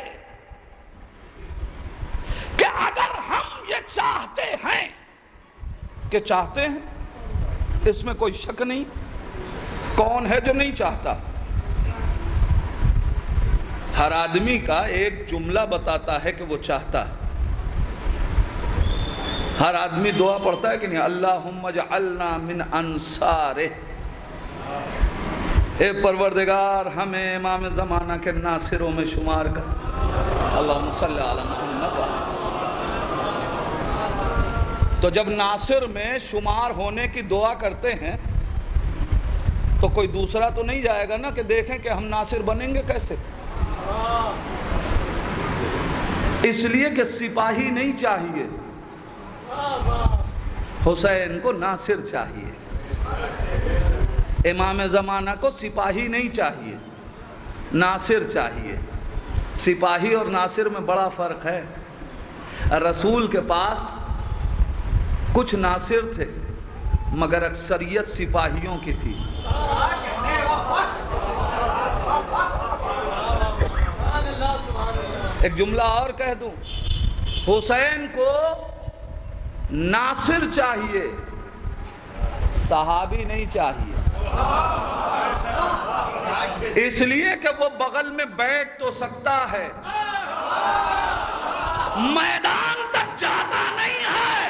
کہ اگر ہم یہ چاہتے ہیں کہ چاہتے ہیں، اس میں کوئی شک نہیں، کون ہے جو نہیں چاہتا؟ ہر آدمی کا ایک جملہ بتاتا ہے کہ وہ چاہتا ہے۔ ہر آدمی دعا پڑھتا ہے کہ نہیں، اللہم اجعلنا من انصارہ، اے پروردگار ہمیں امام زمانہ کے ناصروں میں شمار کر۔ اللہم صلی علی محمد۔ تو جب ناصر میں شمار ہونے کی دعا کرتے ہیں تو کوئی دوسرا تو نہیں جائے گا نا کہ دیکھیں کہ ہم ناصر بنیں گے کیسے؟ اس لیے کہ سپاہی نہیں چاہیے، حسین کو ناصر چاہیے۔ امام زمانہ کو سپاہی نہیں چاہیے، ناصر چاہیے۔ سپاہی اور ناصر میں بڑا فرق ہے۔ رسول کے پاس کچھ ناصر تھے مگر اکثریت سپاہیوں کی تھی۔ ایک جملہ اور کہہ دوں، حسین کو ناصر چاہیے، صحابی نہیں چاہیے، اس لیے کہ وہ بغل میں بیٹھ تو سکتا ہے، میدان تک جاتا نہیں ہے۔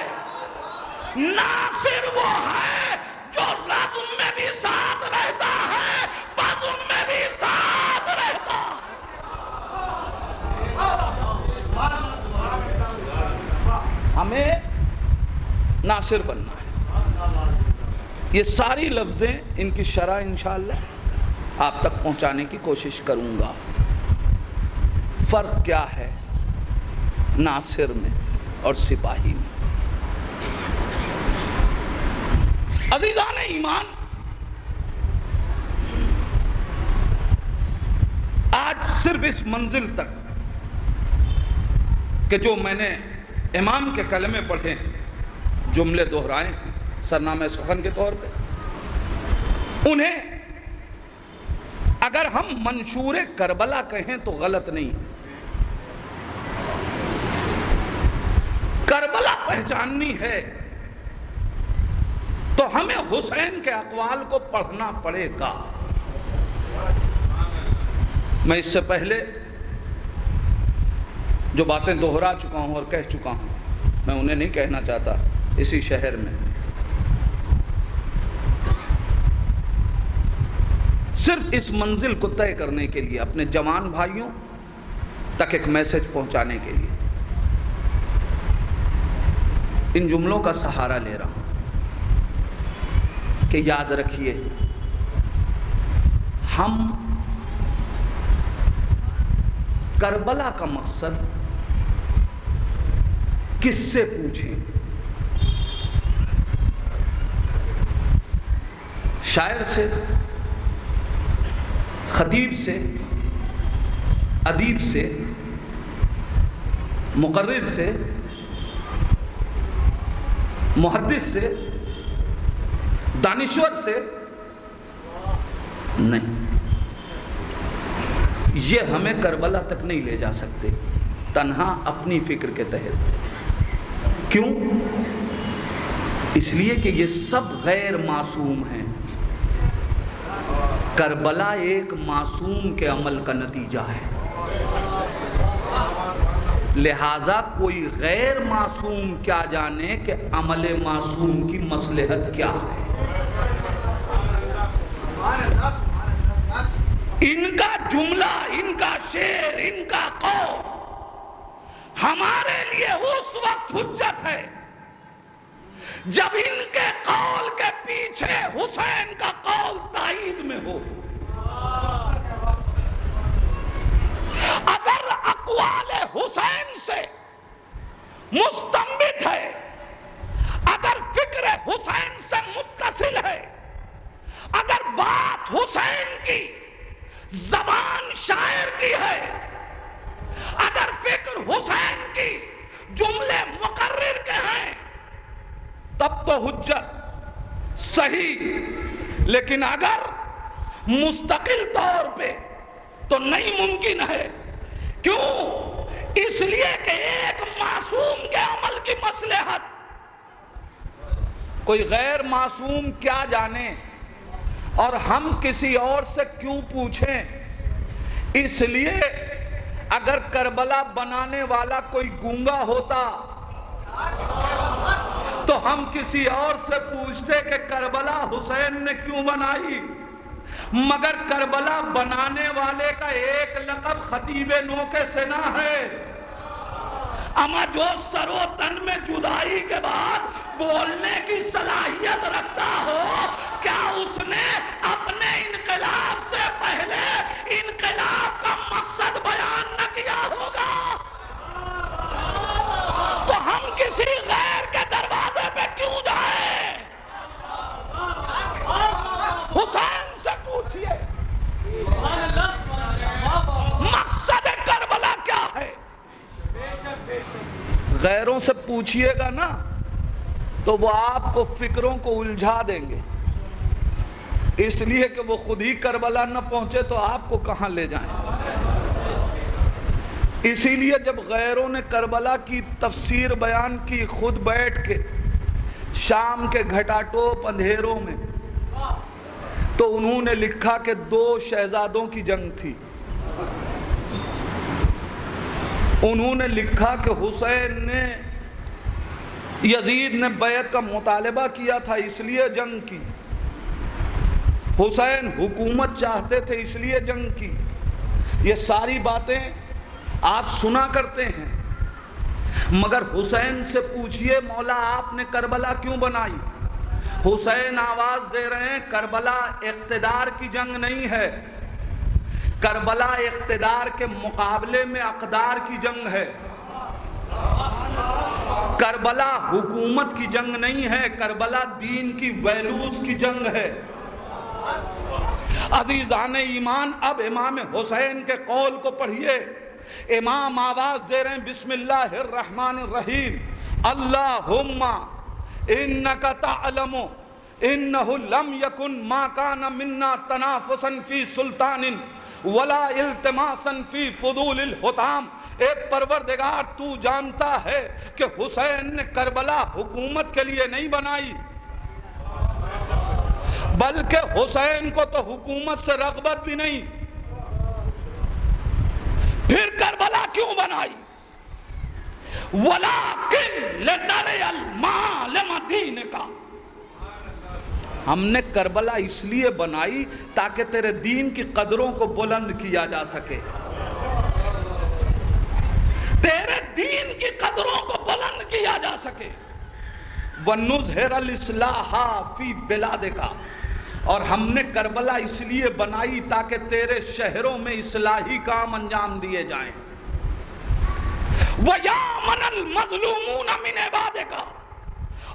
ناصر وہ ہے جو رزم میں بھی ساتھ رہتا ہے، بزم میں بھی ساتھ رہتا ہے۔ ہمیں ناصر بننا ہے۔ یہ ساری لفظیں ان کی شرح انشاءاللہ آپ تک پہنچانے کی کوشش کروں گا۔ فرق کیا ہے ناصر میں اور سپاہی میں؟ عزیزان ایمان، آج صرف اس منزل تک کہ جو میں نے امام کے کلمے پڑھے، جملے دہرائے، سرنامہ سخن کے طور پہ. انہیں اگر ہم منشور کربلا کہیں تو غلط نہیں. کربلا پہچاننی ہے تو ہمیں حسین کے اقوال کو پڑھنا پڑے گا. میں اس سے پہلے جو باتیں دہرا چکا ہوں اور کہہ چکا ہوں میں انہیں نہیں کہنا چاہتا اسی شہر میں. صرف اس منزل کو طے کرنے کے لیے اپنے جوان بھائیوں تک ایک میسج پہنچانے کے لیے ان جملوں کا سہارا لے رہا ہوں کہ یاد رکھیے ہم کربلا کا مقصد کس سے پوچھیں؟ شاعر سے، خطیب سے، ادیب سے، مقرر سے، محدث سے، دانشور سے نہیں. یہ ہمیں کربلا تک نہیں لے جا سکتے تنہا اپنی فکر کے تحت. کیوں؟ اس لیے کہ یہ سب غیر معصوم ہیں. کربلا ایک معصوم کے عمل کا نتیجہ ہے، لہذا کوئی غیر معصوم کیا جانے کہ عمل معصوم کی مصلحت کیا ہے. ان کا جملہ، ان کا شعر، ان کا قول ہمارے لیے اس وقت حجت ہے جب ان کے قول کے پیچھے حسین کا قول تائید میں ہو. اگر اقوال حسین سے مستنبط ہے، اگر فکر حسین سے متصل ہے، اگر بات حسین کی زبان شاعر کی ہے، اگر فکر حسین کی جملے مقرر کے ہیں، تب تو حجت صحیح. لیکن اگر مستقل طور پہ تو نہیں ممکن ہے. کیوں؟ اس لیے کہ ایک معصوم کے عمل کی مصلحت کوئی غیر معصوم کیا جانے اور ہم کسی اور سے کیوں پوچھیں. اس لیے اگر کربلا بنانے والا کوئی گونگا ہوتا تو ہم کسی اور سے پوچھتے کہ کربلا حسین نے کیوں بنائی. مگر کربلا بنانے والے کا ایک لقب خطیب نو کے سنا ہے. اما جو سر و تن میں جدائی کے بعد بولنے کی صلاحیت رکھتا ہو، کیا اس نے اپنے انقلاب سے پہلے انقلاب کا مقصد بیان نہ کیا ہوگا؟ تو ہم کسی غیر کے دروازے پہ کیوں جائیں؟ حسین سے پوچھئے مقصد کربلا کیا ہے. غیروں سے پوچھئے گا نا تو وہ آپ کو فکروں کو الجھا دیں گے، اس لیے کہ وہ خود ہی کربلا نہ پہنچے تو آپ کو کہاں لے جائیں. اسی لیے جب غیروں نے کربلا کی تفسیر بیان کی خود بیٹھ کے شام کے گھٹاٹوپ اندھیروں میں، تو انہوں نے لکھا کہ 2 شہزادوں کی جنگ تھی. انہوں نے لکھا کہ حسین نے، یزید نے بیعت کا مطالبہ کیا تھا اس لیے جنگ کی، حسین حکومت چاہتے تھے اس لیے جنگ کی. یہ ساری باتیں آپ سنا کرتے ہیں، مگر حسین سے پوچھئے مولا آپ نے کربلا کیوں بنائی. حسین آواز دے رہے ہیں کربلا اقتدار کی جنگ نہیں ہے، کربلا اقتدار کے مقابلے میں اقدار کی جنگ ہے. کربلا حکومت کی جنگ نہیں ہے، کربلا دین کی ویلوز کی جنگ ہے. عزیزان ایمان، اب امام حسین کے قول کو پڑھیے. امام آواز دے رہے ہیں بسم اللہ الرحمن الرحیم، اللہم انک تعلم انہ لم یکن ما کان منا تنافسا فی سلطان ولا التماسا فی فضول الحطام. اے پروردگار تو جانتا ہے کہ حسین نے کربلا حکومت کے لیے نہیں بنائی، بلکہ حسین کو تو حکومت سے رغبت بھی نہیں. پھر کربلا کیوں بنائی؟ وَلَٰكِن لِتَرِيَ الْمَعَالِمَ دِينِكَ. ہم نے کربلا اس لیے بنائی تاکہ تیرے دین کی قدروں کو بلند کیا جا سکے، تیرے دین کی قدروں کو بلند کیا جا سکے. وَنُظْهِرَ الْإِصْلَاحَ فِي بِلَادِكَ. اور ہم نے کربلا اس لیے بنائی تاکہ تیرے شہروں میں اصلاحی کام انجام دیے جائیں. وَيَأْمَنَ الْمَظْلُومُونَ مِنْ عِبَادِكَ.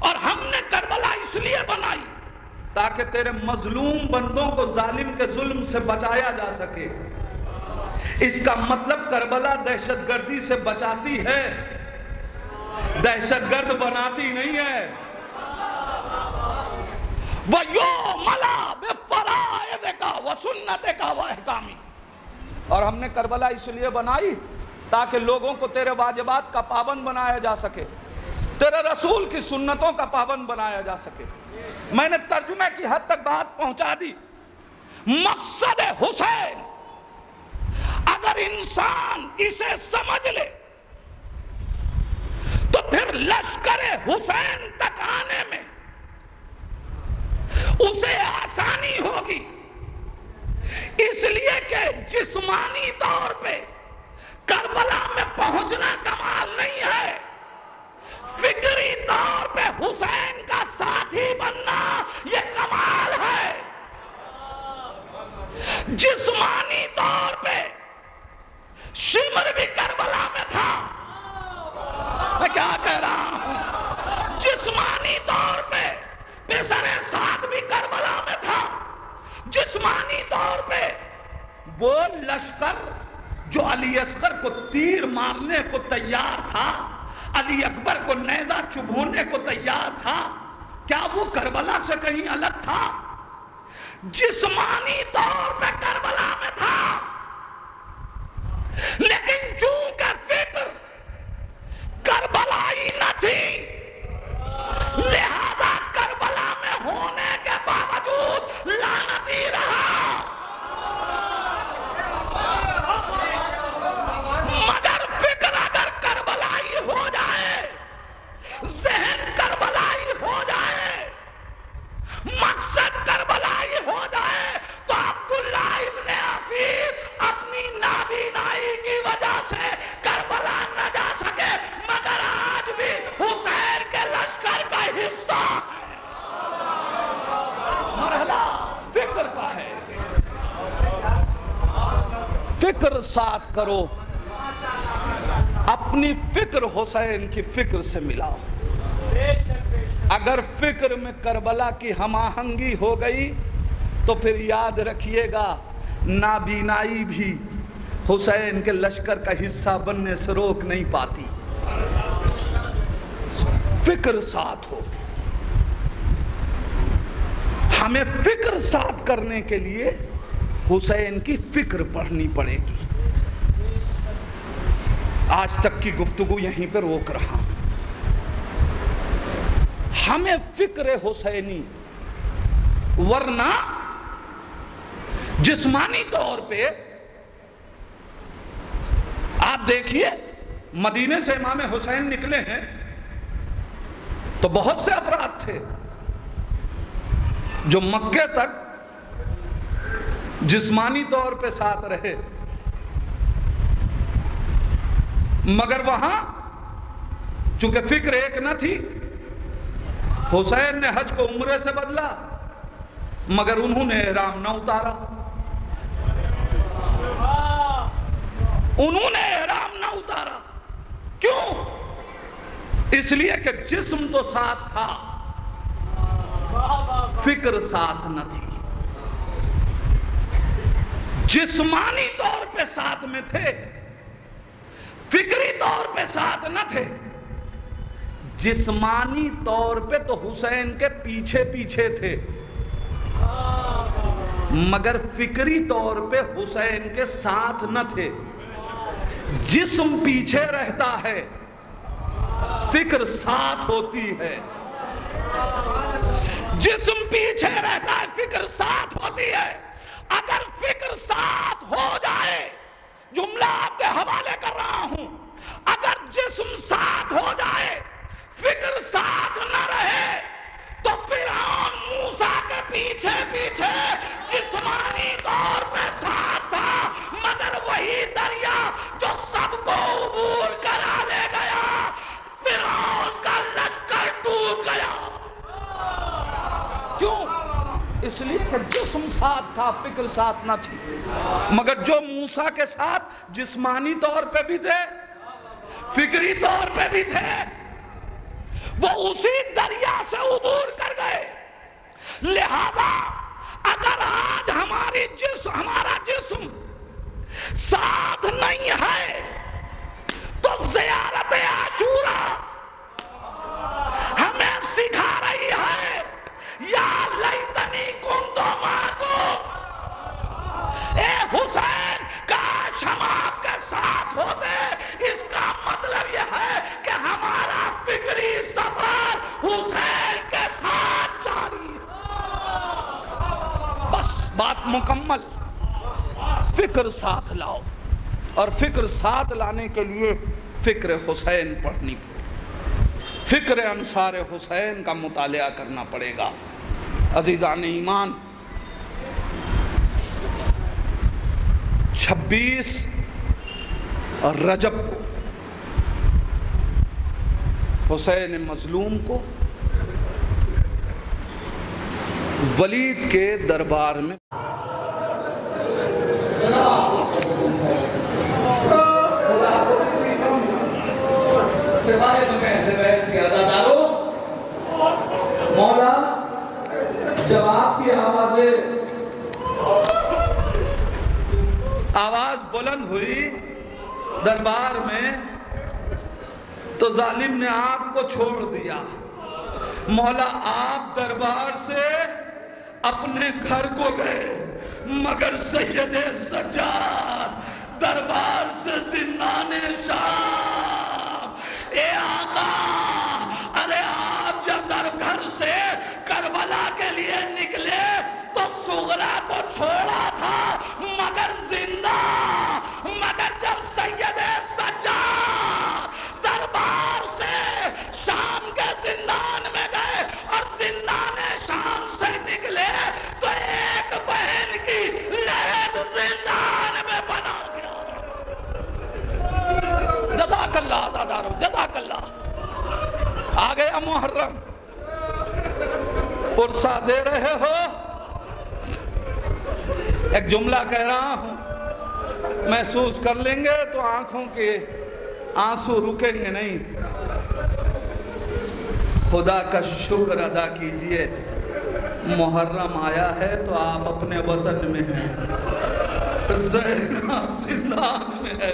اور ہم نے کربلا اس لیے بنائی تاکہ تیرے مظلوم بندوں کو ظالم کے ظلم سے بچایا جا سکے. اس کا مطلب کربلا دہشت گردی سے بچاتی ہے، دہشت گرد بناتی نہیں ہے. وَيُعْمَلَ بِفَرَائِضِكَ وَسُنَّتِكَ وَأَحْكَامِكَ. اور ہم نے کربلا اس لیے بنائی تاکہ لوگوں کو تیرے واجبات کا پابند بنایا جا سکے، تیرے رسول کی سنتوں کا پابند بنایا جا سکے. میں نے ترجمے کی حد تک بات پہنچا دی. مقصد حسین اگر انسان اسے سمجھ لے تو پھر لشکر حسین تک آنے میں اسے آسانی ہوگی، اس لیے کہ جسمانی طور پہ کربلا میں پہنچنا کمال نہیں ہے، فکری طور پہ حسین کا ساتھی بننا یہ کمال ہے. جسمانی طور پہ شمر بھی کربلا میں تھا. میں کیا کہہ رہا ہوں؟ جسمانی طور پہ پسر سعد بھی کربلا میں تھا. جسمانی طور پہ وہ لشکر جو علی اصغر کو تیر مارنے کو تیار تھا، علی اکبر کو نیزہ چبھونے کو تیار تھا، کیا وہ کربلا سے کہیں الگ تھا؟ جسمانی طور پہ کربلا میں تھا، لیکن چونکہ فکر کربلائی نہ تھی، لہذا کربلا میں ہونے کے باوجود لعنتی رہا. مگر فکر اگر کربلائی ہو جائے، ذہن کربلائی ہو جائے، مقصد کربلائی ہو جائے، تو عبداللہ ابن عفیف اپنی نابینائی کی وجہ سے کربلا نہ جا سکے، مگر آج بھی حسین کے لشکر کا حصہ ہے. مرحلہ فکر کا ہے. فکر ساتھ کرو، اپنی فکر حسین کی فکر سے ملاؤ. اگر فکر میں کربلا کی ہم آہنگی ہو گئی تو پھر یاد رکھیے گا نابینائی بھی حسین کے لشکر کا حصہ بننے سے روک نہیں پاتی. فکر ساتھ ہو. ہمیں فکر ساتھ کرنے کے لیے حسین کی فکر پڑھنی پڑے گی. آج تک کی گفتگو یہیں پہ روک رہا ہوں. ہمیں فکر حسینی، ورنہ جسمانی طور پہ آپ دیکھیے مدینے سے امام حسین نکلے ہیں تو بہت سے افراد تھے جو مکے تک جسمانی طور پہ ساتھ رہے، مگر وہاں چونکہ فکر ایک نہ تھی. حسین نے حج کو عمرے سے بدلا مگر انہوں نے احرام نہ اتارا. انہوں نے احرام نہ اتارا. کیوں؟ اس لیے کہ جسم تو ساتھ تھا، فکر ساتھ نہ تھی. جسمانی طور پہ ساتھ میں تھے، فکری طور پہ ساتھ نہ تھے. جسمانی طور پہ تو حسین کے پیچھے پیچھے تھے، مگر فکری طور پہ حسین کے ساتھ نہ تھے۔ جسم پیچھے رہتا ہے، فکر ساتھ ہوتی ہے۔ جسم پیچھے رہتا ہے، فکر ساتھ ہوتی ہے۔ اگر فکر ساتھ ہو جائے، جملہ آپ کے حوالے کر رہا ہوں، اگر جسم ساتھ ہو جائے، فکر ساتھ نہ رہے، تو فرعون موسیٰ کے پیچھے پیچھے جسمانی طور پہ ساتھ تھا، مگر وہی دریا جو سب کو عبور کرا لے گیا، فرعون کا لشکر ڈوب گیا۔ کیوں؟ اس لیے کہ جسم ساتھ تھا، فکر ساتھ نہ تھی۔ مگر جو موسیٰ کے ساتھ جسمانی طور پہ بھی تھے، فکری طور پہ بھی تھے، وہ اسی دریا سے عبور کر گئے۔ لہذا اگر آج ہمارا جسم ساتھ نہیں ہے تو زیارت عاشوراء ہمیں سکھا رہی ہے، یا لیتنی کنت معکم، اے حسین کاش ہم آپ کے ساتھ ہوتے۔ اس کا مطلب یہ ہے کہ ہمارا فکری سفر حسین کے ساتھ جاری ہے۔ بس بات مکمل۔ فکر ساتھ لاؤ، اور فکر ساتھ لانے کے لیے فکر حسین پڑھنی پڑے، فکر انصار حسین کا مطالعہ کرنا پڑے گا۔ عزیزان ایمان، 26 رجب کو حسین مظلوم کو ولید کے دربار میں مولا، جب آپ کی آواز بلند ہوئی دربار میں، تو ظالم نے آپ کو چھوڑ دیا۔ مولا، آپ دربار سے اپنے گھر کو گئے، مگر سید سجاد دربار سے زندان شام۔ اے آقا، ارے آپ جب گھر سے کربلا کے لیے نکلے تو صغرا کو چھوڑا تھا، مگر زندہ، مگر جب سید سجاد دربار سے شام کے زندان میں گئے اور زندان شام سے نکلے تو ایک بہن کی لہد زندان میں بنا گیا۔ جزاک اللہ آزادارو، جزاک اللہ۔ آ گیا محرم، پرسہ دے رہے ہو؟ ایک جملہ کہہ رہا ہوں، محسوس کر لیں گے تو آنکھوں کے آنسو رکیں گے نہیں۔ خدا کا شکر ادا کیجئے، محرم آیا ہے تو آپ اپنے وطن میں ہیں، زینب زندان میں ہے۔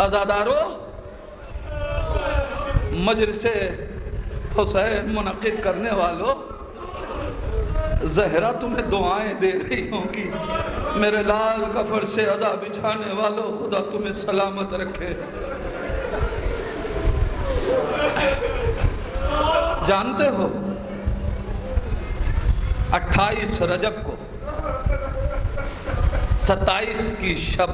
عزادارو، مجلس حسین منعقد کرنے والوں، زہرا تمہیں دعائیں دے رہی ہوں گی۔ میرے لال کفر سے ادا بچھانے والوں، خدا تمہیں سلامت رکھے۔ جانتے ہو 28 رجب کو 27 کی شب،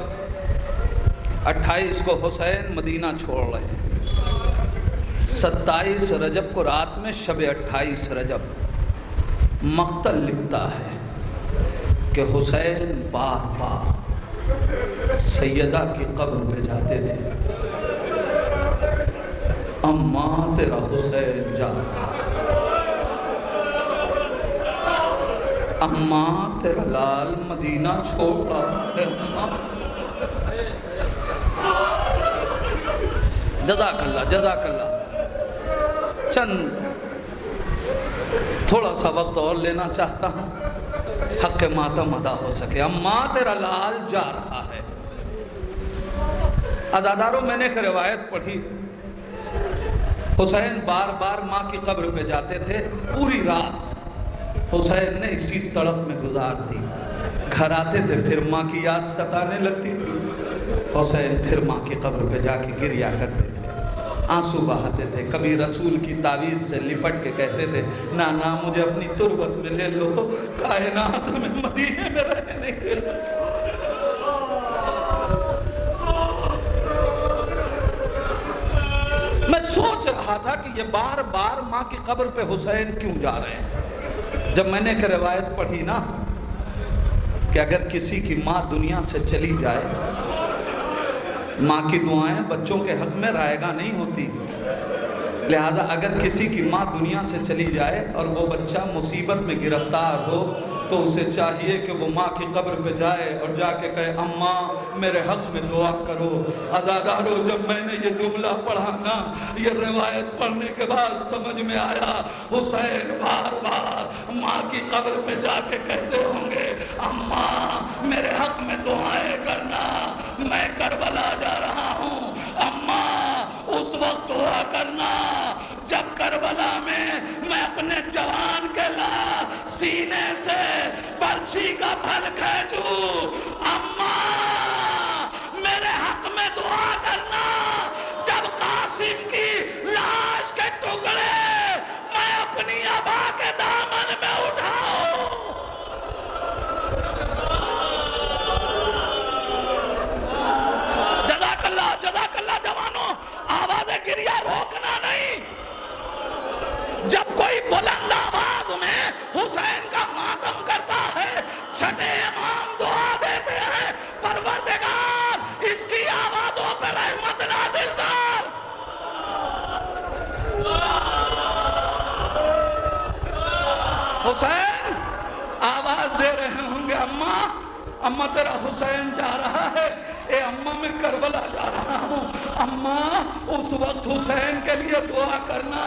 28 کو حسین مدینہ چھوڑ رہے ہیں، 27 رجب کو رات میں شب 28 رجب مقتل لکھتا ہے کہ حسین بار بار سیدہ کی قبر پہ جاتے تھے، اماں تیرا حسین جا رہا، اماں تیرا لال مدینہ چھوڑ رہا ہے، اماں۔ جزاک اللہ جزاک اللہ۔ چند تھوڑا سا وقت اور لینا چاہتا ہوں، حق ماتم ادا ہو سکے۔ اماں تیرا لال جا رہا ہے۔ عزاداروں، میں نے ایک روایت پڑھی، حسین بار بار ماں کی قبر پہ جاتے تھے، پوری رات حسین نے اسی تڑپ میں گزار دی۔ گھر آتے تھے پھر ماں کی یاد ستانے لگتی تھی، حسین پھر ماں کی قبر پہ جا کے گریا کرتے تھے، آنسو بہاتے تھے۔ کبھی رسول کی تعویذ سے لپٹ کے کہتے تھے، نانا مجھے اپنی تربت میں لے لو، کائنات میں مدینے میں رہنے کے لیے۔ میں سوچ رہا تھا کہ یہ بار بار ماں کی قبر پہ حسین کیوں جا رہے ہیں۔ جب میں نے ایک روایت پڑھی نا کہ اگر کسی کی ماں دنیا سے چلی جائے، ماں کی دعائیں بچوں کے حق میں رائگاں نہیں ہوتی، لہٰذا اگر کسی کی ماں دنیا سے چلی جائے اور وہ بچہ مصیبت میں گرفتار ہو تو اسے چاہیے کہ وہ ماں کی قبر پہ جائے اور جا کے کہے، اماں میرے حق میں دعا کرو۔ عزادارو، جب میں نے یہ جملہ پڑھا نا، یہ روایت پڑھنے کے بعد سمجھ میں آیا حسین بار بار ماں کی قبر پہ جا کے کہتے ہوں گے، اماں میرے حق میں دعائیں کرنا، میں کربلا جا رہا ہوں، اماں اس وقت دعا کرنا جب کربلا میں اپنے جوان کے سینے سے برچھی کا پھل کھینچوں، اماں میرے حق میں دعا کرنا جب قاسم کی لاش کے ٹکڑے میں اپنی ابا کے دامن میں اٹھاؤں۔ جزاک اللہ جوانوں، آواز گریہ روکنا نہیں۔ جب کوئی بلند آواز میں حسین کا ماتم کرتا ہے، چھٹے امام دعا دیتے ہیں، پروردگار اس کی آوازوں پر رحمت نازل کر۔ حسین آواز دے رہے ہوں گے، اماں تیرا حسین جا رہا ہے، اے اماں میں کربلا جا رہا ہوں، اماں اس وقت حسین کے لیے دعا کرنا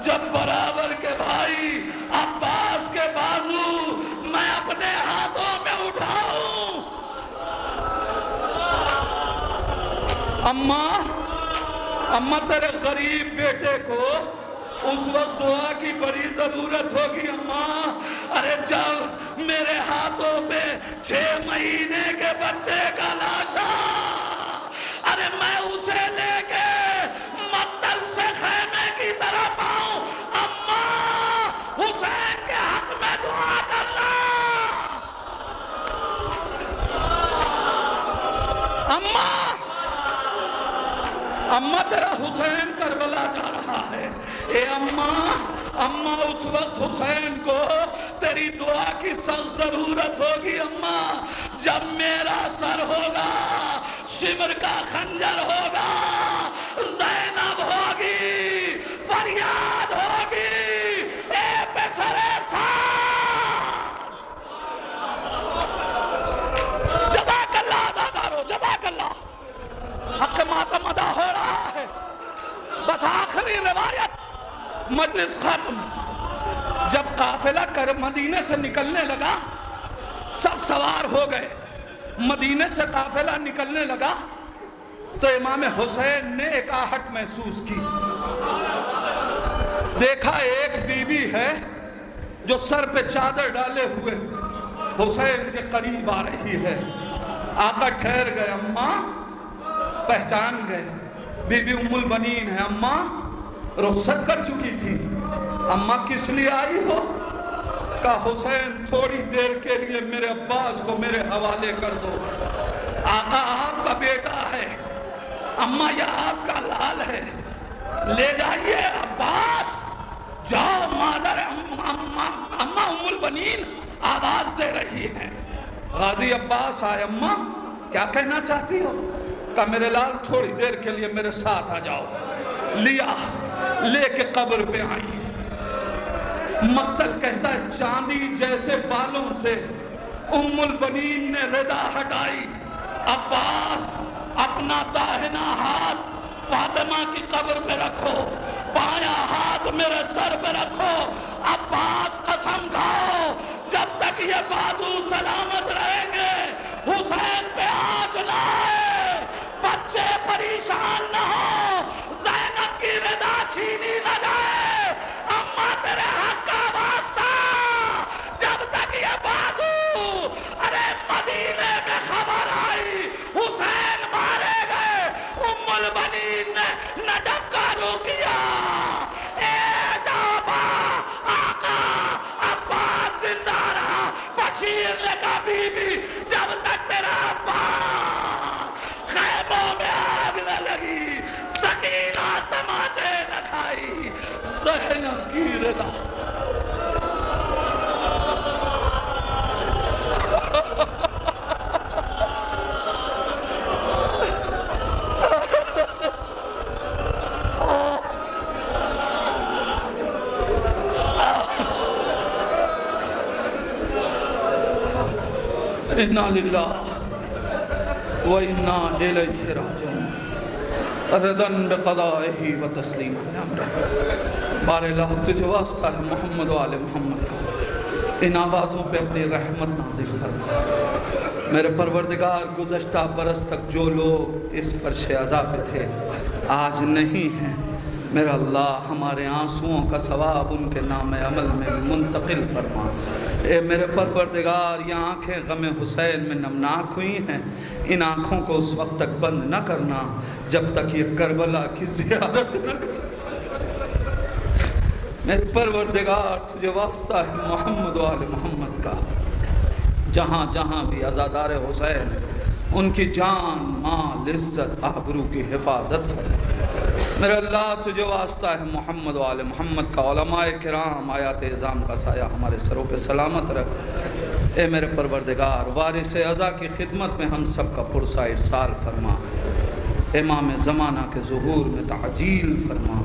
جب برابر کے بھائی عباس کے بازو میں اپنے ہاتھوں میں اٹھاؤں۔ اماں تیرے غریب بیٹے کو اس وقت دعا کی بڑی ضرورت ہوگی، اماں ارے جب میرے ہاتھوں پہ 6 مہینے کے بچے کا لاشا، ارے میں اسے لے کے مقتل سے خیمے کی طرف آؤں، اماں حسین کے حق میں دعا کرنا۔ اماں تیرا حسین کربلا جا رہا ہے، اے اماں اس وقت حسین کو تیری دعا کی سخت ضرورت ہوگی، اماں جب میرا سر ہوگا، شمر کا خنجر ہوگا، زینب ہوگی، فریاد ہوگی، اے پسر سعد۔ جزاک اللہ عزادارو، جزاک اللہ۔ حق ماتم ادا ہو رہا ہے، بس آخری روایت، مجلس ختم۔ جب قافلہ مدینے سے نکلنے لگا، سب سوار ہو گئے، مدینے سے قافلہ نکلنے لگا تو امام حسین نے ایک آہٹ محسوس کی، دیکھا ایک بی بی ہے جو سر پہ چادر ڈالے ہوئے حسین کے قریب آ رہی ہے۔ آقا ٹھہر گئے، اماں پہچان گئے، بی بی ام البنین ہے، اماں رخصت کر چکی تھی، اماں کس لیے آئی ہو؟ کہا حسین تھوڑی دیر کے لیے میرے عباس کو میرے حوالے کر دو، آقا آپ کا بیٹا ہے، اماں یہ آپ کا لال ہے، لے جائیے عباس، جاؤ۔ مادر اماں ام البنین آواز دے رہی ہے، غازی عباس آئے، اماں کیا کہنا چاہتی ہو؟ کہا میرے لال تھوڑی دیر کے لیے میرے ساتھ آ جاؤ، لیا، لے کے قبر پہ آئی۔ مقتل کہتا ہے چاندی جیسے بالوں سے ام البنین نے ردا ہٹائی، عباس اپنا داہنا ہاتھ فاطمہ کی قبر پہ رکھو، بایاں ہاتھ میرے سر پہ رکھو، عباس قسم کھاؤ جب تک یہ بازو سلامت رہیں گے حسین پہ آنچ لائے، بچے پریشان نہ ہو، زینب کی رضا چھینی نہ جائے، اماں تیرے حق کا واسطہ، جب تک یہ بازو، ارے مدینے میں خبر آئی حسین مارے گئے، ام البنین نے نجف کا رکیا، اے جابا آقا عباس زندہ رہا، بشیر نے کہا بی بی جب تک تیرا عباس خیموں میں آگ نہ لگی، سکینہ تماچے نہ کھائی، زینب کی رضا۔ اِنَّا لِلَّهِ وَإِنَّا إِلَيْهِ رَاجِعُونَ رضاً بِقَضَائِهِ وَتَسْلِيمًا لِأَمْرِهِ۔ بار اللہ تجھے واسطہ ہے محمد و آل محمد کا، ان آوازوں پہ اپنی رحمت نازل فرما۔ میرے پروردگار گزشتہ برس تک جو لوگ اس فرش عذاب پہ تھے آج نہیں ہیں، میرا اللہ ہمارے آنسوؤں کا ثواب ان کے نام عمل میں منتقل فرما۔ اے میرے پروردگار یہ آنکھیں غم حسین میں نمناک ہوئی ہیں، ان آنکھوں کو اس وقت تک بند نہ کرنا جب تک یہ کربلا کی زیارت نہ کرنا۔ میرے پروردگار تجھے واسطہ ہے محمد و آل محمد کا، جہاں جہاں بھی عزادار حسین ان کی جان، مال، عزت، آبرو کی حفاظت فرما۔ میرے اللہ تجھے واسطہ ہے محمد و آل محمد کا، علماء کرام آیات اعظام کا سایہ ہمارے سروں پہ سلامت رکھ۔ اے میرے پروردگار وارث عزا کی خدمت میں ہم سب کا پرسہ ارسال فرما، امام زمانہ کے ظہور میں تعجیل فرما،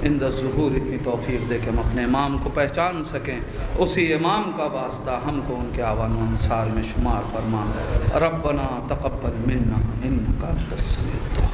عند ظہور اتنی توفیق دے کہ ہم اپنے امام کو پہچان سکیں، اسی امام کا واسطہ ہم کو ان کے آوان و انصار میں شمار فرما۔ ربنا تقبل منا انکا انت السمیع العلیم۔